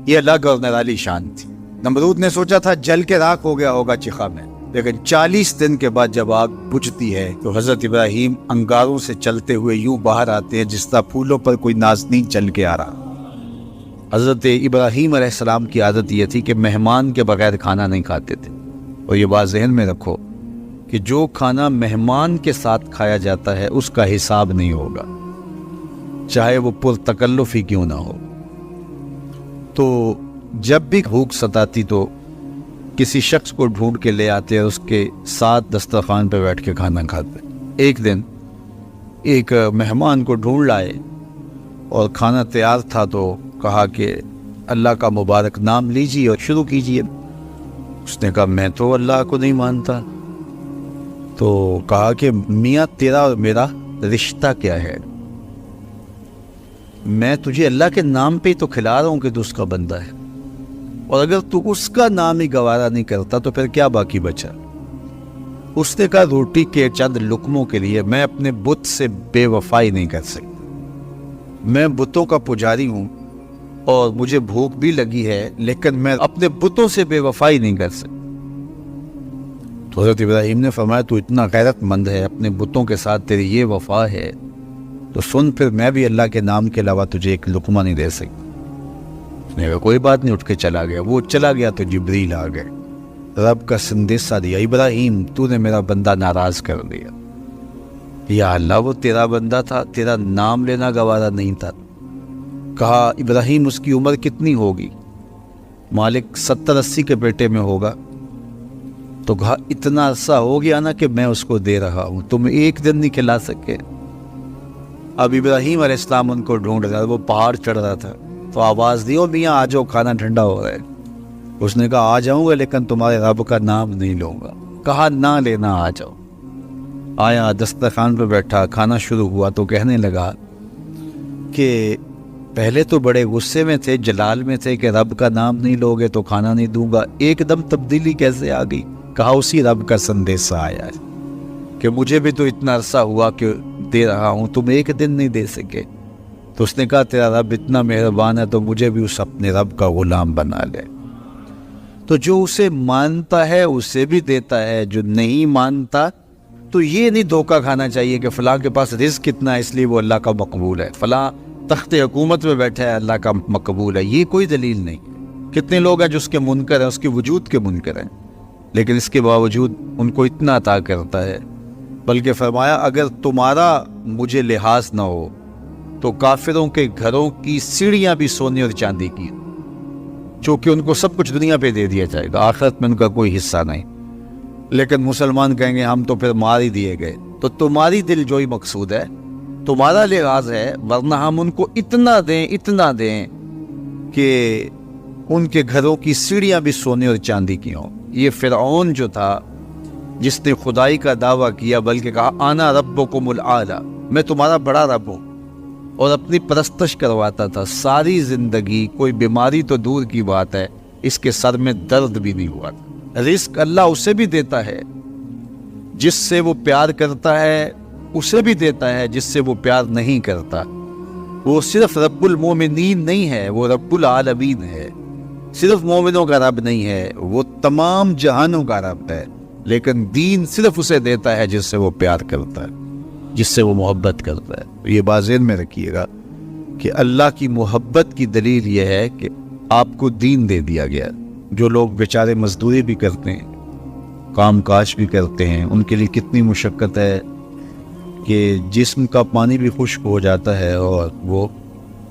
A: یہ الگ اور نرالی شان تھی۔ نمرود نے سوچا تھا جل کے راکھ ہو گیا ہوگا چخا میں، لیکن 40 دن کے بعد جب آگ بجھتی ہے تو حضرت ابراہیم انگاروں سے چلتے ہوئے یوں باہر آتے ہیں جس طرح پھولوں پر کوئی نازنین چل کے آ رہا۔ حضرت ابراہیم علیہ السلام کی عادت یہ تھی کہ مہمان کے بغیر کھانا نہیں کھاتے تھے، اور یہ بات ذہن میں رکھو کہ جو کھانا مہمان کے ساتھ کھایا جاتا ہے اس کا حساب نہیں ہوگا، چاہے وہ پرتکلف ہی کیوں نہ ہو۔ تو جب بھی بھوک ستاتی تو کسی شخص کو ڈھونڈ کے لے آتے اور اس کے ساتھ دسترخوان پہ بیٹھ کے کھانا کھاتے۔ ایک دن ایک مہمان کو ڈھونڈ لائے اور کھانا تیار تھا، تو کہا کہ اللہ کا مبارک نام لیجیے اور شروع کیجیے۔ اس نے کہا میں تو اللہ کو نہیں مانتا۔ تو کہا کہ میاں تیرا اور میرا رشتہ کیا ہے؟ میں تجھے اللہ کے نام پہ ہی تو کھلا رہا ہوں کہ تو اس کا بندہ ہے، اور اگر تو اس کا نام ہی گوارا نہیں کرتا تو پھر کیا باقی بچا؟ اس نے کہا روٹی کے چند لقموں کے لیے میں اپنے بت سے بے وفائی نہیں کر سکتا۔ میں بتوں کا پجاری ہوں اور مجھے بھوک بھی لگی ہے، لیکن میں اپنے بتوں سے بے وفائی نہیں کر سکتا۔ تو حضرت ابراہیم نے فرمایا تو اتنا غیرت مند ہے، اپنے بتوں کے ساتھ تیری یہ وفا ہے، تو سن پھر میں بھی اللہ کے نام کے علاوہ تجھے ایک لقمہ نہیں دے سکتا۔ اس نے کہا کوئی بات نہیں، اٹھ کے چلا گیا۔ وہ چلا گیا تو جبریل آ گئے، رب کا سندیسہ دیا، ابراہیم تو نے میرا بندہ ناراض کر دیا۔ یا اللہ وہ تیرا بندہ تھا، تیرا نام لینا گوارا نہیں تھا۔ کہا ابراہیم اس کی عمر کتنی ہوگی؟ مالک 70-80 کے بیٹے میں ہوگا۔ تو کہا اتنا عرصہ ہو گیا نا کہ میں اس کو دے رہا ہوں، تم ایک دن نہیں کھلا سکے۔ اب ابراہیم علیہ السلام ان کو ڈھونڈ رہا، وہ پہاڑ چڑھ رہا تھا، تو آواز دی او میاں آ جاؤ کھانا ٹھنڈا ہو رہا ہے۔ اس نے کہا آ جاؤں گا لیکن تمہارے رب کا نام نہیں لوں گا۔ کہا نہ لینا، آ جاؤ۔ آیا، دسترخوان پہ بیٹھا، کھانا شروع ہوا تو کہنے لگا کہ پہلے تو بڑے غصے میں تھے، جلال میں تھے کہ رب کا نام نہیں لوگے تو کھانا نہیں دوں گا، ایک دم تبدیلی کیسے آ گئی؟ کہا اسی رب کا سندیسہ آیا ہے کہ مجھے بھی تو اتنا عرصہ ہوا کہ دے رہا ہوں، تم ایک دن نہیں دے سکے۔ تو اس نے کہا تیرا رب اتنا مہربان ہے تو مجھے بھی اس اپنے رب کا غلام بنا لے۔ تو جو اسے مانتا ہے اسے بھی دیتا ہے، جو نہیں مانتا تو یہ نہیں دھوکہ کھانا چاہیے کہ فلاں کے پاس رزق کتنا ہے اس لیے وہ اللہ کا مقبول ہے، فلاں تخت حکومت میں بیٹھا ہے اللہ کا مقبول ہے، یہ کوئی دلیل نہیں۔ کتنے لوگ ہیں جو اس کے منکر ہیں، اس کے وجود کے منکر ہیں، لیکن اس کے باوجود ان کو اتنا عطا کرتا ہے۔ بلکہ فرمایا اگر تمہارا مجھے لحاظ نہ ہو تو کافروں کے گھروں کی سیڑھیاں بھی سونے اور چاندی کی، چونکہ ان کو سب کچھ دنیا پہ دے دیا جائے گا، آخرت میں ان کا کوئی حصہ نہیں۔ لیکن مسلمان کہیں گے ہم تو پھر مار ہی دیے گئے، تو تمہاری دل جوئی مقصود ہے، تمہارا لحاظ ہے، ورنہ ہم ان کو اتنا دیں کہ ان کے گھروں کی سیڑھیاں بھی سونے اور چاندی کی ہوں۔ یہ فرعون جو تھا جس نے خدائی کا دعویٰ کیا، بلکہ کہا انا ربکم الاعلی، میں تمہارا بڑا رب ہوں، اور اپنی پرستش کرواتا تھا ساری زندگی، کوئی بیماری تو دور کی بات ہے اس کے سر میں درد بھی نہیں ہوا تھا۔ رزق اللہ اسے بھی دیتا ہے جس سے وہ پیار کرتا ہے، اسے بھی دیتا ہے جس سے وہ پیار نہیں کرتا۔ وہ صرف رب المومنین نہیں ہے، وہ رب العالمین ہے، صرف مومنوں کا رب نہیں ہے، وہ تمام جہانوں کا رب ہے، لیکن دین صرف اسے دیتا ہے جس سے وہ پیار کرتا ہے، جس سے وہ محبت کرتا ہے۔ یہ بات ذہن میں رکھیے گا کہ اللہ کی محبت کی دلیل یہ ہے کہ آپ کو دین دے دیا گیا۔ جو لوگ بیچارے مزدوری بھی کرتے ہیں، کام کاج بھی کرتے ہیں، ان کے لیے کتنی مشقت ہے کہ جسم کا پانی بھی خشک ہو جاتا ہے اور وہ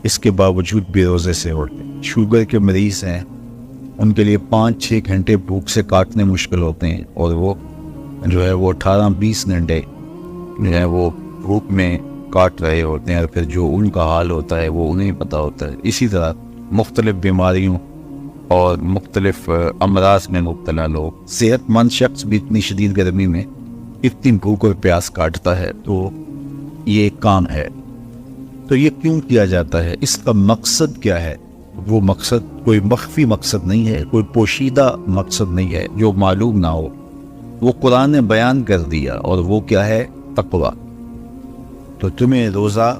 A: اس کے باوجود بھی روزے سے اٹھتے ہیں۔ شوگر کے مریض ہیں، ان کے لیے 5-6 گھنٹے بھوک سے کاٹنے مشکل ہوتے ہیں، اور وہ جو ہے وہ 18-20 گھنٹے جو ہے وہ بھوک میں کاٹ رہے ہوتے ہیں، اور پھر جو ان کا حال ہوتا ہے وہ انہیں پتہ ہوتا ہے۔ اسی طرح مختلف بیماریوں اور مختلف امراض میں مبتلا لوگ، صحت مند شخص بھی اتنی شدید گرمی میں اتنی بھوک اور پیاس کاٹتا ہے، تو یہ ایک کام ہے۔ تو یہ کیوں کیا جاتا ہے؟ اس کا مقصد کیا ہے؟ وہ مقصد کوئی مخفی مقصد نہیں ہے، کوئی پوشیدہ مقصد نہیں ہے جو معلوم نہ ہو، وہ قرآن نے بیان کر دیا، اور وہ کیا ہے؟ تقویٰ۔ تو تمہیں روزہ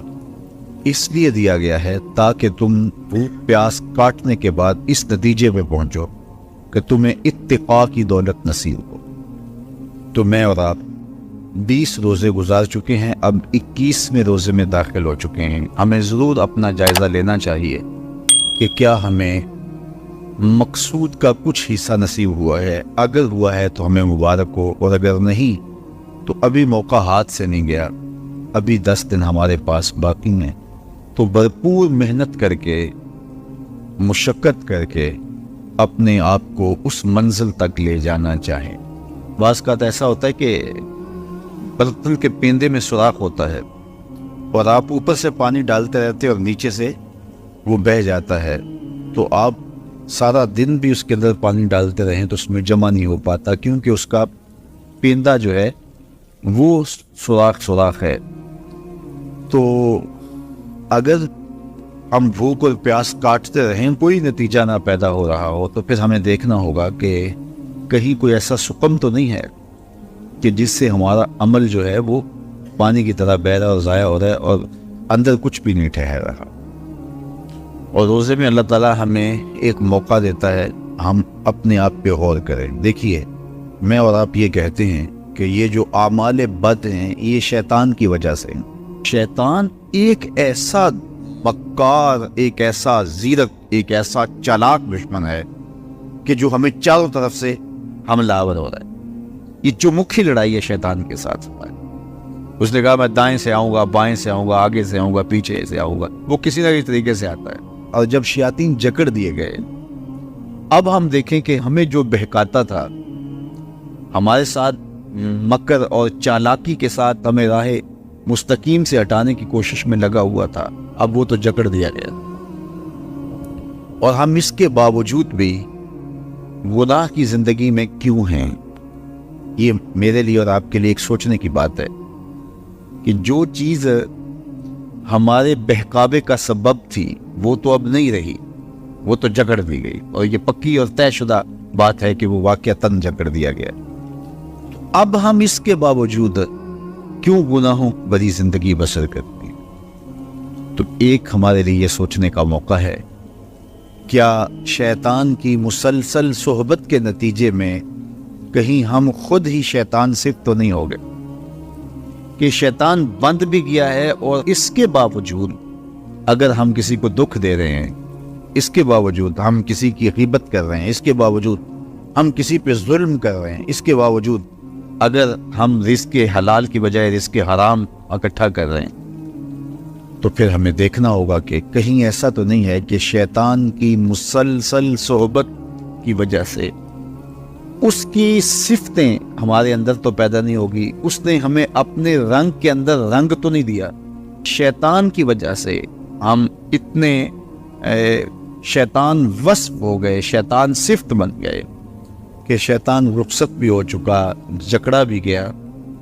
A: اس لیے دیا گیا ہے تاکہ تم بھوک پیاس کاٹنے کے بعد اس نتیجے پہ پہنچو کہ تمہیں اتقاء کی دولت نصیب ہو۔ تو میں اور آپ 20 روزے گزار چکے ہیں، اب 21ویں روزے میں داخل ہو چکے ہیں۔ ہمیں ضرور اپنا جائزہ لینا چاہیے کہ کیا ہمیں مقصود کا کچھ حصہ نصیب ہوا ہے۔ اگر ہوا ہے تو ہمیں مبارک ہو، اور اگر نہیں تو ابھی موقع ہاتھ سے نہیں گیا، ابھی 10 دن ہمارے پاس باقی ہیں۔ تو بھرپور محنت کر کے، مشقت کر کے اپنے آپ کو اس منزل تک لے جانا چاہیں۔ بعض کا ایسا ہوتا ہے کہ برتن کے پیندے میں سوراخ ہوتا ہے اور آپ اوپر سے پانی ڈالتے رہتے اور نیچے سے وہ بہہ جاتا ہے، تو آپ سارا دن بھی اس کے اندر پانی ڈالتے رہیں تو اس میں جمع نہیں ہو پاتا، کیونکہ اس کا پیندہ جو ہے وہ سوراخ ہے۔ تو اگر ہم بھوک اور پیاس کاٹتے رہیں، کوئی نتیجہ نہ پیدا ہو رہا ہو، تو پھر ہمیں دیکھنا ہوگا کہ کہیں کوئی ایسا سقم تو نہیں ہے کہ جس سے ہمارا عمل جو ہے وہ پانی کی طرح بہہ رہا اور ضائع ہو رہا ہے اور اندر کچھ بھی نہیں ٹھہر رہا۔ اور روزے میں اللہ تعالیٰ ہمیں ایک موقع دیتا ہے ہم اپنے آپ پہ غور کریں۔ دیکھیے، میں اور آپ یہ کہتے ہیں کہ یہ جو اعمال بد ہیں یہ شیطان کی وجہ سے ہیں۔ شیطان ایک ایسا مکار، ایک ایسا زیرک، ایک ایسا چالاک دشمن ہے کہ جو ہمیں چاروں طرف سے حملہ آور ہو رہا ہے۔ یہ چمکھی لڑائی ہے شیطان کے ساتھ۔ اس نے کہا میں دائیں سے آؤں گا، بائیں سے آؤں گا، آگے سے آؤں گا، پیچھے سے آؤں گا، وہ کسی نہ کسی طریقے سے آتا ہے۔ اور جب شیاطین جکڑ دیے گئے، اب ہم دیکھیں کہ ہمیں جو بہکاتا تھا، ہمارے ساتھ مکر اور چالاکی کے ساتھ ہمیں راہ مستقیم سے ہٹانے کی کوشش میں لگا ہوا تھا، اب وہ تو جکڑ دیا گیا، اور ہم اس کے باوجود بھی گناہ کی زندگی میں کیوں ہیں؟ یہ میرے لیے اور آپ کے لیے ایک سوچنے کی بات ہے کہ جو چیز ہمارے بہکاوے کا سبب تھی وہ تو اب نہیں رہی، وہ تو جکڑ دی گئی، اور یہ پکی اور طے شدہ بات ہے کہ وہ واقعتاً جکڑ دیا گیا۔ اب ہم اس کے باوجود کیوں گناہوں بری زندگی بسر کرتے ہیں؟ تو ایک ہمارے لیے یہ سوچنے کا موقع ہے، کیا شیطان کی مسلسل صحبت کے نتیجے میں کہیں ہم خود ہی شیطان صرف تو نہیں ہو گئے کہ شیطان بند بھی گیا ہے، اور اس کے باوجود اگر ہم کسی کو دکھ دے رہے ہیں، اس کے باوجود ہم کسی کی غیبت کر رہے ہیں، اس کے باوجود ہم کسی پہ ظلم کر رہے ہیں، اس کے باوجود اگر ہم رزق حلال کی بجائے رزق حرام اکٹھا کر رہے ہیں، تو پھر ہمیں دیکھنا ہوگا کہ کہیں ایسا تو نہیں ہے کہ شیطان کی مسلسل صحبت کی وجہ سے اس کی صفتیں ہمارے اندر تو پیدا نہیں ہوگی، اس نے ہمیں اپنے رنگ کے اندر رنگ تو نہیں دیا۔ شیطان کی وجہ سے ہم اتنے شیطان وصف ہو گئے، شیطان صفت بن گئے کہ شیطان رخصت بھی ہو چکا، جکڑا بھی گیا،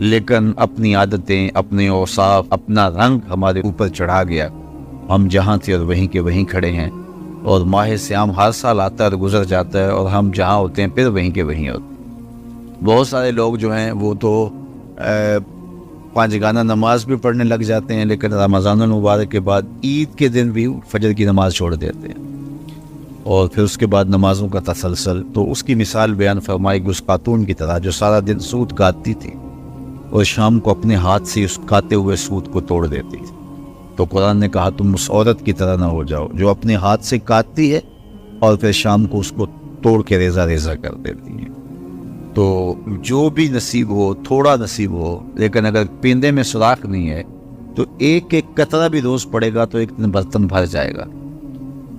A: لیکن اپنی عادتیں، اپنے اوصاف، اپنا رنگ ہمارے اوپر چڑھا گیا۔ ہم جہاں تھے اور وہیں کے وہیں کھڑے ہیں، اور ماہ سیام ہر سال آتا ہے اور گزر جاتا ہے، اور ہم جہاں ہوتے ہیں پھر وہیں کے وہیں ہوتے ہیں۔ بہت سارے لوگ جو ہیں وہ تو 5 گانہ نماز بھی پڑھنے لگ جاتے ہیں، لیکن رمضان المبارک کے بعد عید کے دن بھی فجر کی نماز چھوڑ دیتے ہیں، اور پھر اس کے بعد نمازوں کا تسلسل۔ تو اس کی مثال بیان فرمائی اس خاتون کی طرح جو سارا دن سوت کاٹتی تھی اور شام کو اپنے ہاتھ سے اس کاتے ہوئے سوت کو توڑ دیتی تھی۔ تو قرآن نے کہا تم اس عورت کی طرح نہ ہو جاؤ جو اپنے ہاتھ سے کاٹتی ہے اور پھر شام کو اس کو توڑ کے ریزہ ریزہ کر دیتی ہے۔ تو جو بھی نصیب ہو، تھوڑا نصیب ہو، لیکن اگر پیندے میں سوراخ نہیں ہے تو ایک ایک قطرہ بھی روز پڑے گا تو ایک دن برتن بھر جائے گا،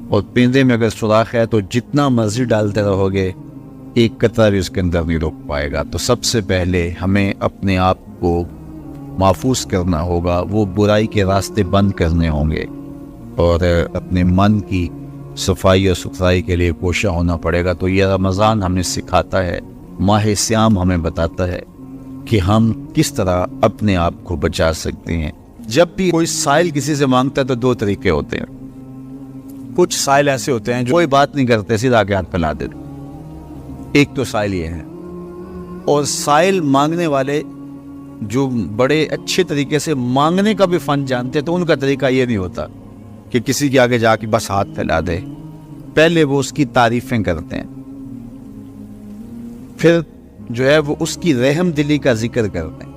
A: اور پیندے میں اگر سوراخ ہے تو جتنا مرضی ڈالتے رہو گے ایک قطرہ بھی اس کے اندر نہیں روک پائے گا۔ تو سب سے پہلے ہمیں اپنے آپ کو محفوظ کرنا ہوگا، وہ برائی کے راستے بند کرنے ہوں گے، اور اپنے من کی صفائی اور ستھرائی کے لیے کوشاں ہونا پڑے گا۔ تو یہ رمضان ہمیں سکھاتا ہے، ماہ سیام ہمیں بتاتا ہے کہ ہم کس طرح اپنے آپ کو بچا سکتے ہیں۔ جب بھی کوئی سائل کسی سے مانگتا ہے تو 2 طریقے ہوتے ہیں، کچھ سائل ایسے ہوتے ہیں جو کوئی بات نہیں کرتے، سیدھا کے ہاتھ پھیلا دیتے. ایک تو سائل یہ ہے. اور سائل مانگنے والے جو بڑے اچھے طریقے سے مانگنے کا بھی فن جانتے ہیں، تو ان کا طریقہ یہ نہیں ہوتا کہ کسی کے آگے جا کے بس ہاتھ پھیلا دے. پہلے وہ اس کی تعریفیں کرتے ہیں، پھر جو ہے وہ اس کی رحم دلی کا ذکر کرتے ہیں،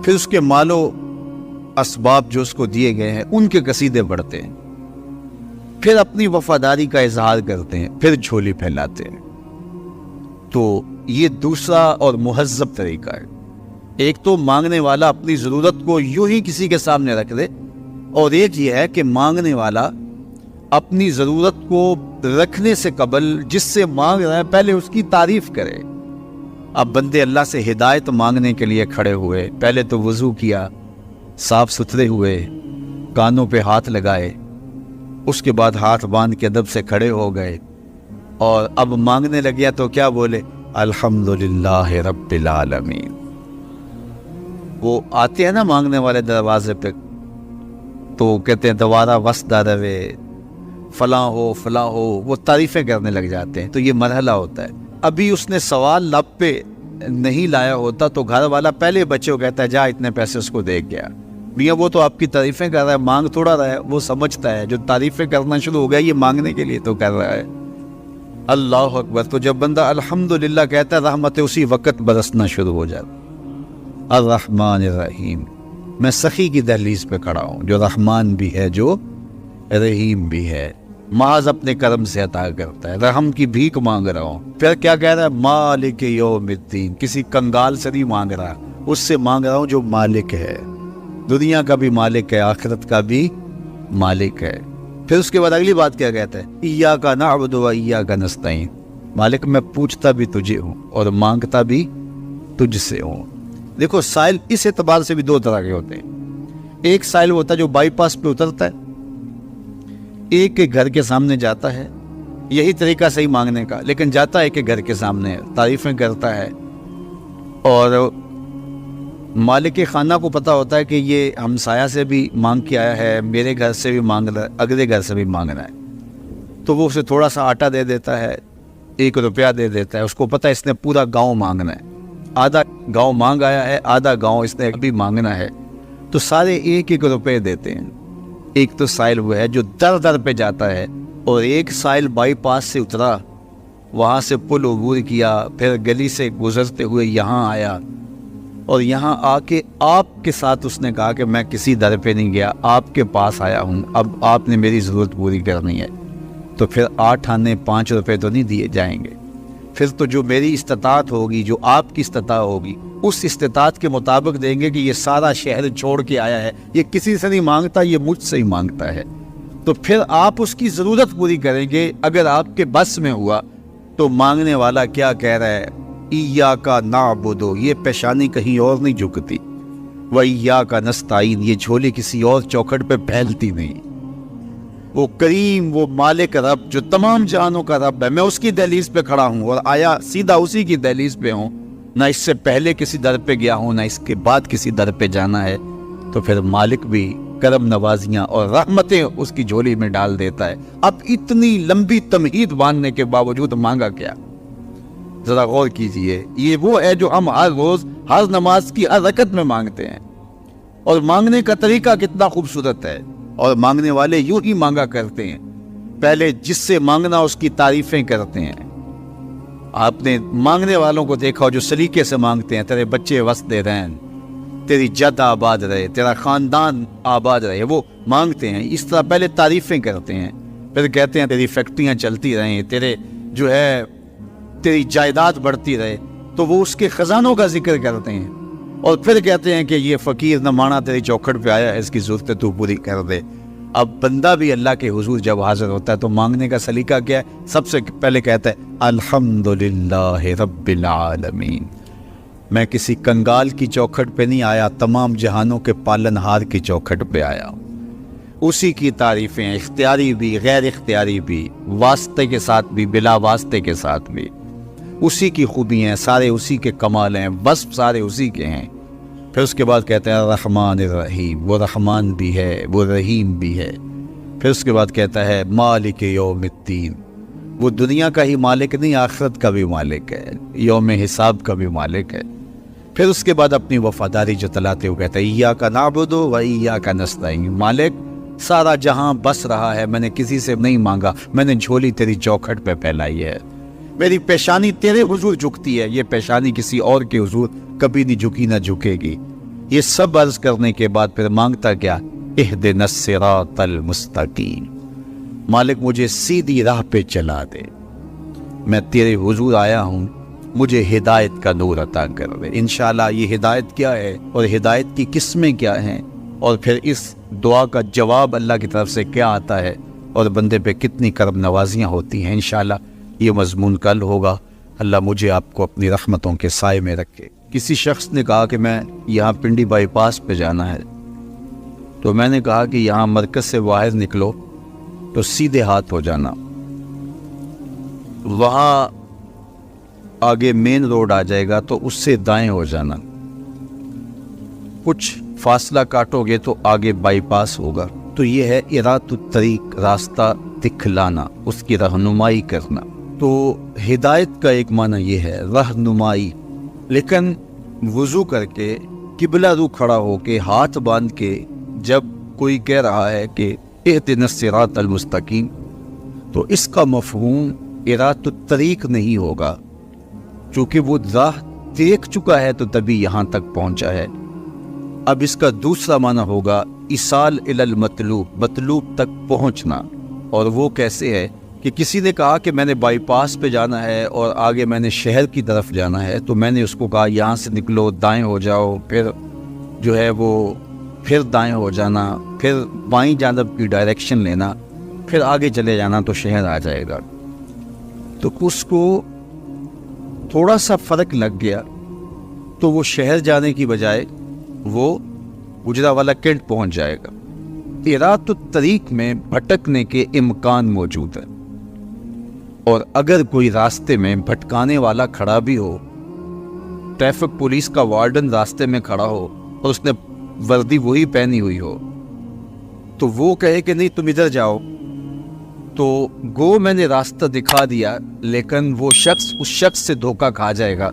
A: پھر اس کے مال و اسباب جو اس کو دیے گئے ہیں ان کے قصیدے پڑھتے ہیں، پھر اپنی وفاداری کا اظہار کرتے ہیں، پھر جھولی پھیلاتے ہیں. تو یہ دوسرا اور مہذب طریقہ ہے. ایک تو مانگنے والا اپنی ضرورت کو یوں ہی کسی کے سامنے رکھ دے، اور ایک یہ ہے کہ مانگنے والا اپنی ضرورت کو رکھنے سے قبل جس سے مانگ رہا ہے پہلے اس کی تعریف کرے. اب بندے اللہ سے ہدایت مانگنے کے لیے کھڑے ہوئے، پہلے تو وضو کیا، صاف ستھرے ہوئے، کانوں پہ ہاتھ لگائے، اس کے بعد ہاتھ باندھ کے ادب سے کھڑے ہو گئے، اور اب مانگنے لگیا تو کیا بولے؟ الحمدللہ رب العالمین. وہ آتے ہیں نا مانگنے والے دروازے پہ، تو کہتے ہیں دوبارہ وسدہ روے، فلاں ہو فلاں ہو، وہ تعریفیں کرنے لگ جاتے ہیں. تو یہ مرحلہ ہوتا ہے. ابھی اس نے سوال لب پہ نہیں لایا ہوتا تو گھر والا پہلے بچے کو کہتا ہے جا اتنے پیسے اس کو دے گیا. میاں وہ تو آپ کی تعریفیں کر رہا ہے، مانگ تھوڑا رہا ہے. وہ سمجھتا ہے جو تعریفیں کرنا شروع ہو گیا یہ مانگنے کے لیے تو کر رہا ہے. اللہ اکبر. تو جب بندہ الحمدللہ کہتا ہے رحمتیں اسی وقت برسنا شروع ہو جاتی. الرحمن الرحیم. میں سخی کی دہلیز پہ کھڑا ہوں جو رحمان بھی ہے جو رحیم بھی ہے، محض اپنے کرم سے عطا کرتا ہے. رحم کی بھیک مانگ رہا ہوں. پھر کیا کہہ رہا ہے؟ مالک یوم الدین. کسی کنگال سے نہیں مانگ رہا، اس سے مانگ رہا ہوں جو مالک ہے، دنیا کا بھی مالک ہے، آخرت کا بھی مالک ہے. پھر اس کے بعد اگلی بات کیا کہتا ہے؟ ایاک نعبد و ایاک نستعین. مالک میں پوچھتا بھی تجھے ہوں اور مانگتا بھی تجھ سے ہوں. دیکھو سائل اس اعتبار سے بھی دو طرح کے ہوتے ہیں. ایک سائل ہوتا ہے جو بائی پاس پہ اترتا ہے، ایک کے گھر کے سامنے جاتا ہے، یہی طریقہ صحیح مانگنے کا، لیکن جاتا ہے کہ گھر کے سامنے تعریفیں کرتا ہے، اور مالک خانہ کو پتہ ہوتا ہے کہ یہ ہمسایہ سے بھی مانگ کے آیا ہے، میرے گھر سے بھی مانگ رہا ہے، اگلے گھر سے بھی مانگ رہا ہے. تو وہ اسے تھوڑا سا آٹا دے دیتا ہے، 1 روپیہ دے دیتا ہے. اس کو پتہ ہے اس نے پورا گاؤں مانگنا ہے، آدھا گاؤں مانگ آیا ہے، آدھا گاؤں اس نے بھی مانگنا ہے. تو سارے 1 روپے دیتے ہیں. ایک تو سائل وہ ہے جو در در پہ جاتا ہے، اور ایک سائل بائی پاس سے اترا، وہاں سے پل عبور کیا، پھر گلی سے گزرتے ہوئے یہاں آیا، اور یہاں آ کے آپ کے ساتھ اس نے کہا کہ میں کسی در پہ نہیں گیا، آپ کے پاس آیا ہوں، اب آپ نے میری ضرورت پوری کرنی ہے. تو پھر 8 آنے 5 روپے تو نہیں دیے جائیں گے. پھر تو جو میری استطاعت ہوگی، جو آپ کی استطاعت ہوگی، اس استطاعت کے مطابق دیں گے کہ یہ سارا شہر چھوڑ کے آیا ہے، یہ کسی سے نہیں مانگتا، یہ مجھ سے ہی مانگتا ہے. تو پھر آپ اس کی ضرورت پوری کریں گے. اگر آپ کے بس میں ہوا تو مانگنے والا کیا کہہ رہا ہے؟ ایاک نعبد. یہ پیشانی کہیں اور نہیں جھکتی. و ایاک نستعین. یہ جھولی کسی اور چوکھٹ پہ پھیلتی نہیں. وہ کریم، وہ مالک رب جو تمام جہانوں کا رب ہے، میں اس کی دہلیز پہ کھڑا ہوں اور آیا سیدھا اسی کی دہلیز پہ ہوں. نہ اس سے پہلے کسی در پہ گیا ہوں، نہ اس کے بعد کسی در پہ جانا ہے. تو پھر مالک بھی کرم نوازیاں اور رحمتیں اس کی جھولی میں ڈال دیتا ہے. اب اتنی لمبی تمہید باندھنے کے باوجود مانگا کیا؟ ذرا غور کیجئے. یہ وہ ہے جو ہم ہر روز ہر نماز کی ہر رکعت میں مانگتے ہیں، اور مانگنے کا طریقہ کتنا خوبصورت ہے. اور مانگنے والے یوں ہی مانگا کرتے ہیں. پہلے جس سے مانگنا اس کی تعریفیں کرتے ہیں. آپ نے مانگنے والوں کو دیکھا جو سلیقے سے مانگتے ہیں، تیرے بچے وسدے رہیں، تیری جد آباد رہے، تیرا خاندان آباد رہے. وہ مانگتے ہیں اس طرح، پہلے تعریفیں کرتے ہیں، پھر کہتے ہیں تیری فیکٹریاں چلتی رہیں، تیرے جو ہے تیری جائیداد بڑھتی رہے. تو وہ اس کے خزانوں کا ذکر کرتے ہیں، اور پھر کہتے ہیں کہ یہ فقیر نہ مانا تیری چوکھٹ پہ آیا ہے، اس کی ضرورتیں تو پوری کر دے. اب بندہ بھی اللہ کے حضور جب حاضر ہوتا ہے تو مانگنے کا سلیقہ کیا ہے؟ سب سے پہلے کہتا ہے الحمدللہ رب العالمین. میں کسی کنگال کی چوکھٹ پہ نہیں آیا، تمام جہانوں کے پالن ہار کی چوکھٹ پہ آیا ہوں. اسی کی تعریفیں اختیاری بھی غیر اختیاری بھی، واسطے کے ساتھ بھی بلا واسطے کے ساتھ بھی. اسی کی خوبیاں ہیں، سارے اسی کے کمال ہیں، وصف سارے اسی کے ہیں. پھر اس کے بعد کہتے ہیں رحمان الرحیم. وہ رحمان بھی ہے، وہ رحیم بھی ہے. پھر اس کے بعد کہتا ہے مالک یوم الدین، وہ دنیا کا ہی مالک نہیں، آخرت کا بھی مالک ہے، یوم حساب کا بھی مالک ہے۔ پھر اس کے بعد اپنی وفاداری جتلاتے ہوئے کہتا ہے ایاک نعبد و ایاک نستعین، مالک سارا جہاں بس رہا ہے، میں نے کسی سے نہیں مانگا، میں نے جھولی تیری چوکھٹ پہ پھیلائی ہے، میری پیشانی تیرے حضور جھکتی ہے، یہ پیشانی کسی اور کے حضور کبھی نہیں جھکی نہ جھکے گی۔ یہ سب عرض کرنے کے بعد پھر مانگتا کیا؟ اہدنا الصراط المستقیم، مالک مجھے سیدھی راہ پہ چلا دے، میں تیرے حضور آیا ہوں، مجھے ہدایت کا نور عطا کر دے۔ انشاءاللہ یہ ہدایت کیا ہے اور ہدایت کی قسمیں کیا ہیں، اور پھر اس دعا کا جواب اللہ کی طرف سے کیا آتا ہے، اور بندے پہ کتنی کرم نوازیاں ہوتی ہیں، انشاءاللہ یہ مضمون کل ہوگا۔ اللہ مجھے آپ کو اپنی رحمتوں کے سائے میں رکھے۔ کسی شخص نے کہا کہ میں یہاں پنڈی بائی پاس پہ جانا ہے، تو میں نے کہا کہ یہاں مرکز سے باہر نکلو تو سیدھے ہاتھ ہو جانا، وہاں آگے مین روڈ آ جائے گا تو اس سے دائیں ہو جانا، کچھ فاصلہ کاٹو گے تو آگے بائی پاس ہوگا۔ تو یہ ہے ارات الطریق، راستہ دکھلانا، اس کی رہنمائی کرنا۔ تو ہدایت کا ایک معنی یہ ہے رہنمائی، لیکن وضو کر کے قبلہ رو کھڑا ہو کے ہاتھ باندھ کے جب کوئی کہہ رہا ہے کہ اہدنا الصراط المستقیم، تو اس کا مفہوم ارات الطریق نہیں ہوگا، چونکہ وہ راہ دیکھ چکا ہے تو تبھی یہاں تک پہنچا ہے۔ اب اس کا دوسرا معنی ہوگا ایصال الی المطلوب، مطلوب تک پہنچنا۔ اور وہ کیسے ہے کہ کسی نے کہا کہ میں نے بائی پاس پہ جانا ہے اور آگے میں نے شہر کی طرف جانا ہے، تو میں نے اس کو کہا یہاں سے نکلو، دائیں ہو جاؤ، پھر جو ہے وہ پھر دائیں ہو جانا، پھر بائیں جانب کی ڈائریکشن لینا، پھر آگے چلے جانا تو شہر آ جائے گا۔ تو اس کو تھوڑا سا فرق لگ گیا، تو وہ شہر جانے کی بجائے وہ گجرانوالہ کینٹ پہنچ جائے گا۔ ارات الطریق میں بھٹکنے کے امکان موجود ہے، اور اگر کوئی راستے میں بھٹکانے والا کھڑا بھی ہو، ٹریفک پولیس کا وارڈن راستے میں کھڑا ہو اور اس نے وردی وہی پہنی ہوئی ہو، تو وہ کہے کہ نہیں تم ادھر جاؤ، تو گو میں نے راستہ دکھا دیا، لیکن وہ شخص اس شخص سے دھوکہ کھا جائے گا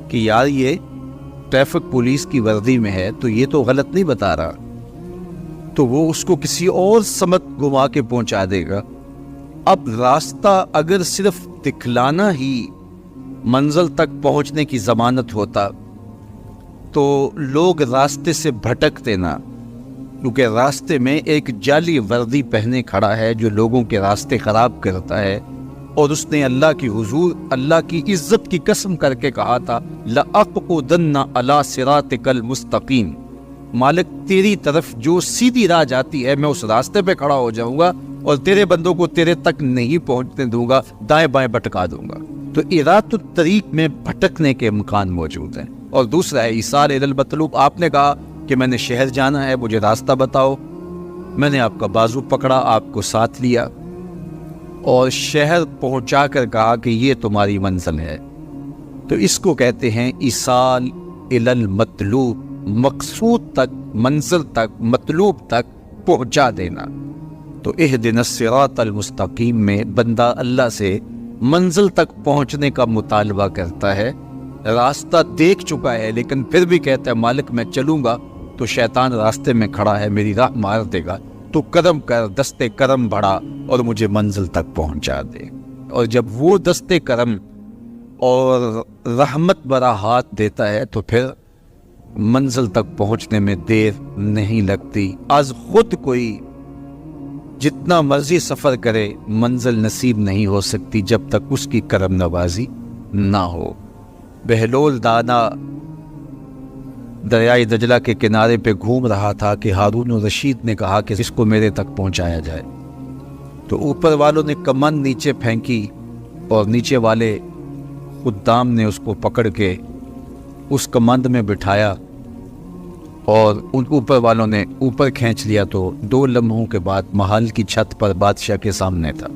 A: کہ یار یہ ٹریفک پولیس کی وردی میں ہے تو یہ تو غلط نہیں بتا رہا، تو وہ اس کو کسی اور سمت گھما کے پہنچا دے گا۔ اب راستہ اگر صرف دکھلانا ہی منزل تک پہنچنے کی ضمانت ہوتا تو لوگ راستے سے بھٹکتے نہ، کیونکہ راستے میں ایک جعلی وردی پہنے کھڑا ہے جو لوگوں کے راستے خراب کرتا ہے، اور اس نے اللہ کی حضور، اللہ کی عزت کی قسم کر کے کہا تھا لَأَقْعُدَنَّ عَلَىٰ صِرَاطِكَ الْمُسْتَقِيمِ، مالک تیری طرف جو سیدھی راہ جاتی ہے میں اس راستے پہ کھڑا ہو جاؤں گا اور تیرے بندوں کو تیرے تک نہیں پہنچنے دوں گا، دائیں بائیں بھٹکا دوں گا۔ تو ارات الطریق میں بھٹکنے کے امکان موجود ہیں۔ اور دوسرا ہے ایصال الی المطلوب، آپ نے کہا کہ میں نے شہر جانا ہے، مجھے راستہ بتاؤ، میں نے آپ کا بازو پکڑا، آپ کو ساتھ لیا اور شہر پہنچا کر کہا کہ یہ تمہاری منزل ہے، تو اس کو کہتے ہیں ایصال الی المطلوب، مقصود تک، منزل تک، مطلوب تک پہنچا دینا۔ تو اہدنا الصراط المستقیم میں بندہ اللہ سے منزل تک پہنچنے کا مطالبہ کرتا ہے، راستہ دیکھ چکا ہے لیکن پھر بھی کہتا ہے مالک میں چلوں گا تو شیطان راستے میں کھڑا ہے، میری راہ مار دے گا، تو کرم کر، دستے کرم بڑھا اور مجھے منزل تک پہنچا دے۔ اور جب وہ دستے کرم اور رحمت بھرا ہاتھ دیتا ہے تو پھر منزل تک پہنچنے میں دیر نہیں لگتی۔ از خود کوئی جتنا مرضی سفر کرے منزل نصیب نہیں ہو سکتی جب تک اس کی کرم نوازی نہ ہو۔ بہلول دانا دریائے دجلہ کے کنارے پہ گھوم رہا تھا کہ ہارون الرشید نے کہا کہ اس کو میرے تک پہنچایا جائے، تو اوپر والوں نے کمند نیچے پھینکی اور نیچے والے خدام نے اس کو پکڑ کے اس کمند میں بٹھایا اور ان اوپر والوں نے اوپر کھینچ لیا، تو 2 لمحوں کے بعد محل کی چھت پر بادشاہ کے سامنے تھا۔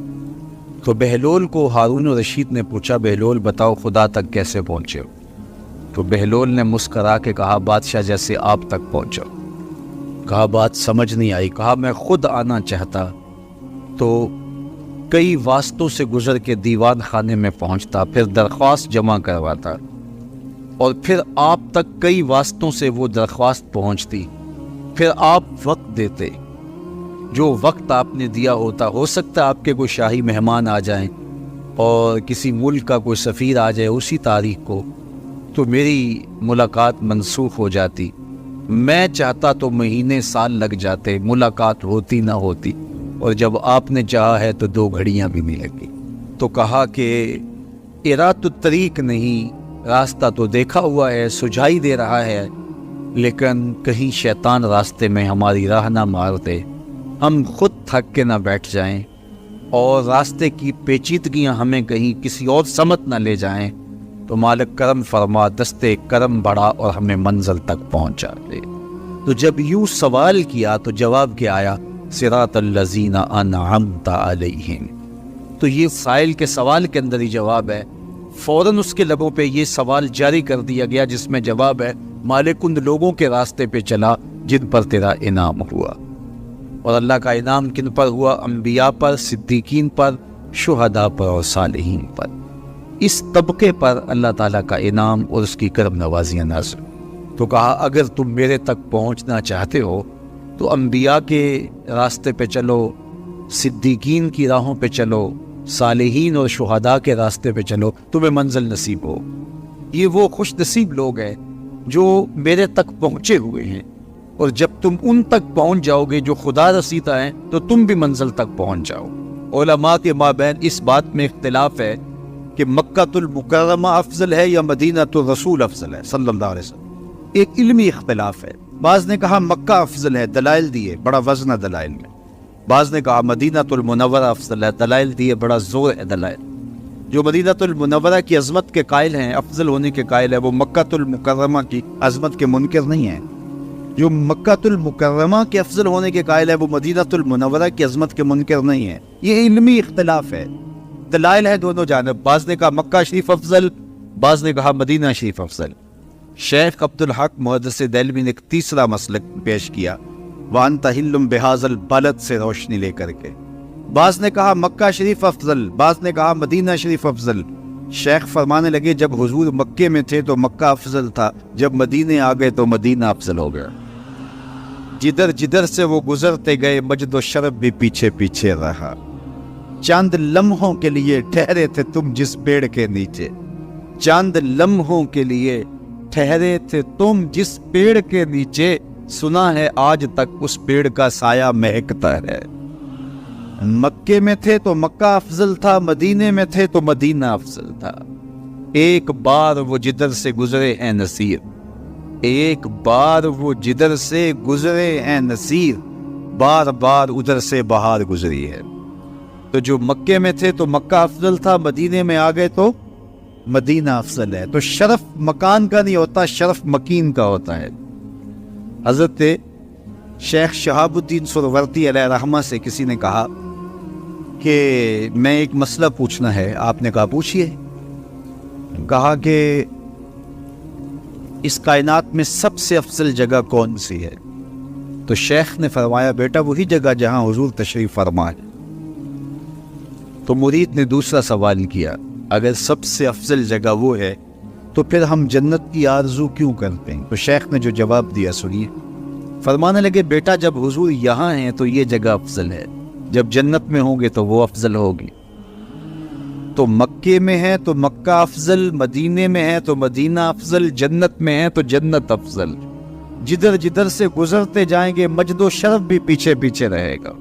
A: تو بہلول کو ہارون الرشید نے پوچھا بہلول بتاؤ خدا تک کیسے پہنچے ہو؟ تو بہلول نے مسکرا کے کہا بادشاہ جیسے آپ تک پہنچا۔ کہا بات سمجھ نہیں آئی۔ کہا میں خود آنا چاہتا تو کئی واسطوں سے گزر کے دیوان خانے میں پہنچتا، پھر درخواست جمع کرواتا، اور پھر آپ تک کئی واسطوں سے وہ درخواست پہنچتی، پھر آپ وقت دیتے، جو وقت آپ نے دیا ہوتا، ہو سکتا آپ کے کوئی شاہی مہمان آ جائیں اور کسی ملک کا کوئی سفیر آ جائے اسی تاریخ کو، تو میری ملاقات منسوخ ہو جاتی، میں چاہتا تو مہینے سال لگ جاتے، ملاقات ہوتی نہ ہوتی، اور جب آپ نے چاہا ہے تو 2 گھڑیاں بھی نہیں لگی۔ تو کہا کہ ارات الطریق نہیں، راستہ تو دیکھا ہوا ہے، سجھائی دے رہا ہے، لیکن کہیں شیطان راستے میں ہماری راہ نہ مار دے، ہم خود تھک کے نہ بیٹھ جائیں اور راستے کی پیچیدگیاں ہمیں کہیں کسی اور سمت نہ لے جائیں، تو مالک کرم فرما، دستے کرم بڑھا اور ہمیں منزل تک پہنچا دے۔ تو جب یوں سوال کیا تو جواب کیا آیا، صراط الذین انعمت علیہم۔ تو یہ سائل کے سوال کے اندر ہی جواب ہے، فوراً اس کے لبوں پہ یہ سوال جاری کر دیا گیا جس میں جواب ہے، مالک ان لوگوں کے راستے پہ چلا جن پر تیرا انعام ہوا۔ اور اللہ کا انعام کن پر ہوا؟ انبیاء پر، صدیقین پر، شہداء پر اور صالحین پر۔ اس طبقے پر اللہ تعالیٰ کا انعام اور اس کی کرم نوازیاں نازل۔ تو کہا اگر تم میرے تک پہنچنا چاہتے ہو تو انبیاء کے راستے پہ چلو، صدیقین کی راہوں پہ چلو، صالحین اور شہداء کے راستے پہ چلو، تمہیں منزل نصیب ہو۔ یہ وہ خوش نصیب لوگ ہیں جو میرے تک پہنچے ہوئے ہیں، اور جب تم ان تک پہنچ جاؤ گے جو خدا رسیدہ ہیں تو تم بھی منزل تک پہنچ جاؤ۔ علماء کے مابین اس بات میں اختلاف ہے کہ مکہ المکرمہ افضل ہے یا مدینہ الرسول افضل ہے صلی اللہ علیہ وسلم۔ ایک علمی اختلاف ہے، بعض نے کہا مکہ افضل ہے، دلائل دیے، بڑا وزن ہے دلائل میں۔ بعض نے کہا مدینہ المنورہ افضل ہے، دلائل دیے، بڑا زور ہے دلائل۔ جو مدینہ المنورہ کی عظمت کے قائل ہیں، افضل ہونے کے قائل ہے، وہ مکہ المکرمہ کی عظمت کے منکر نہیں ہیں۔ جو مکہ المکرمہ کے افضل ہونے کے قائل ہے وہ مدینہ المنورہ کی عظمت کے منکر نہیں ہیں۔ یہ علمی اختلاف ہے، دلائل ہے دونوں جانب۔ بعض نے کہا مکہ شریف افضل، بعض نے کہا مدینہ شریف افضل۔ شیخ عبدالحق محدث دہلوی نے ایک تیسرا مسلک پیش کیا، وَأَنْتَ حِلٌّ بِهَذَا الْبَلَدِ سے روشنی لے کر کے۔ بعض نے کہا مکہ شریف افضل، بعض نے کہا مدینہ شریف افضل۔ شیخ فرمانے لگے جب حضور مکے میں تھے تو مکہ افضل تھا، جب مدینے آ گئے تو مدینہ افضل ہو گیا۔ جدھر جدھر سے وہ گزرتے گئے مجد و شرف بھی پیچھے پیچھے رہا۔ چند لمحوں کے لیے ٹھہرے تھے تم جس پیڑ کے نیچے، چند لمحوں کے لیے ٹھہرے تھے تم جس پیڑ کے نیچے، سنا ہے آج تک اس پیڑ کا سایہ مہکتا ہے۔ مکے میں تھے تو مکہ افضل تھا، مدینے میں تھے تو مدینہ افضل تھا۔ ایک بار وہ جدھر سے گزرے ہیں نصیر، ایک بار وہ جدھر سے گزرے ہیں نصیر، بار بار ادھر سے بہار گزری ہے۔ تو جو مکے میں تھے تو مکہ افضل تھا، مدینے میں آ گئے تو مدینہ افضل ہے۔ تو شرف مکان کا نہیں ہوتا، شرف مکین کا ہوتا ہے۔ حضرت شیخ شہاب الدین سہروردی علیہ رحمہ سے کسی نے کہا کہ میں ایک مسئلہ پوچھنا ہے۔ آپ نے کہا پوچھئے۔ کہا کہ اس کائنات میں سب سے افضل جگہ کون سی ہے؟ تو شیخ نے فرمایا بیٹا وہی جگہ جہاں حضور تشریف فرما ہے۔ تو مرید نے دوسرا سوال کیا، اگر سب سے افضل جگہ وہ ہے تو پھر ہم جنت کی آرزو کیوں کرتے ہیں؟ تو شیخ نے جو جواب دیا سنیے۔ فرمانے لگے بیٹا جب حضور یہاں ہیں تو یہ جگہ افضل ہے، جب جنت میں ہوں گے تو وہ افضل ہوگی۔ تو مکے میں ہے تو مکہ افضل، مدینے میں ہے تو مدینہ افضل، جنت میں ہے تو جنت افضل۔ جدھر جدھر سے گزرتے جائیں گے مجد و شرف بھی پیچھے پیچھے رہے گا۔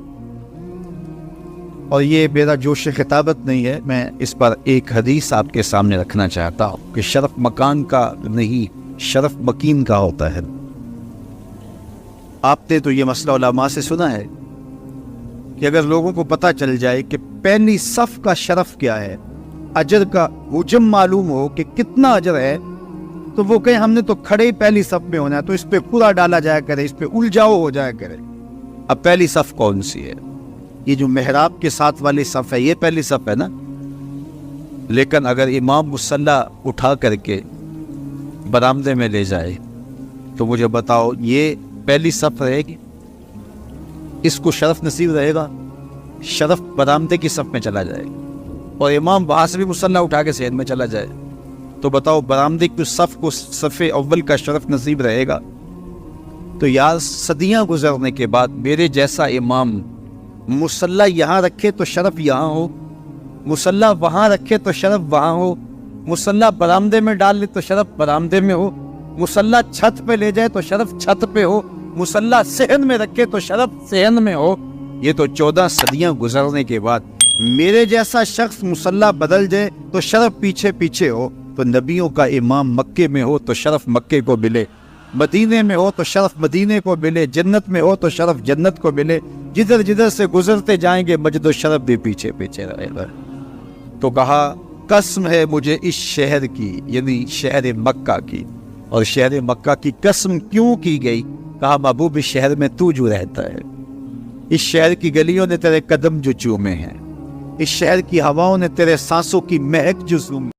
A: اور یہ میرا جوش خطابت نہیں ہے، میں اس پر ایک حدیث آپ کے سامنے رکھنا چاہتا ہوں کہ شرف مکان کا نہیں، شرف مکین کا ہوتا ہے۔ آپ نے تو یہ مسئلہ علماء سے سنا ہے کہ اگر لوگوں کو پتہ چل جائے کہ پہلی صف کا شرف کیا ہے، اجر کا حجم معلوم ہو کہ کتنا اجر ہے، تو وہ کہیں ہم نے تو کھڑے ہی پہلی صف میں ہونا ہے، تو اس پہ کوڑا ڈالا جایا کرے، اس پہ الجھاؤ ہو جایا کرے۔ اب پہلی صف کون سی ہے؟ یہ جو محراب کے ساتھ والی صف ہے یہ پہلی صف ہے نا۔ لیکن اگر امام مصلی اٹھا کر کے برآمدے میں لے جائے تو مجھے بتاؤ یہ پہلی صف رہے گی؟ اس کو شرف نصیب رہے گا؟ شرف برآمدے کی صف میں چلا جائے اور امام وہاں سے بھی مصلی اٹھا کے صحن میں چلا جائے، تو بتاؤ برآمدے کی صف کو صف اول کا شرف نصیب رہے گا؟ تو یار صدیاں گزرنے کے بعد میرے جیسا امام مصلی یہاں رکھے تو شرف یہاں ہو، مصلی وہاں رکھے تو شرف وہاں ہو، مصلی برآمدے میں ڈال لے تو شرف برآمدے میں ہو، مصلی چھت پہ لے جائے تو شرف چھت پہ ہو، مصلی صحن میں رکھے تو شرف صحن میں ہو۔ یہ تو 14 صدیاں گزرنے کے بعد میرے جیسا شخص مصلی بدل جائے تو شرف پیچھے پیچھے ہو۔ تو نبیوں کا امام مکے میں ہو تو شرف مکے کو ملے، مدینے میں ہو تو شرف مدینے کو ملے، جنت میں ہو تو شرف جنت کو ملے، جدھر جدھر سے گزرتے جائیں گے مجد و شرف بھی پیچھے پیچھے رہے گا۔ تو کہا قسم ہے مجھے اس شہر کی، یعنی شہر مکہ کی، اور شہر مکہ کی قسم کیوں کی گئی؟ کہا محبوب اس شہر میں تو جو رہتا ہے، اس شہر کی گلیوں نے تیرے قدم جو چومے ہیں، اس شہر کی ہواؤں نے تیرے سانسوں کی مہک جو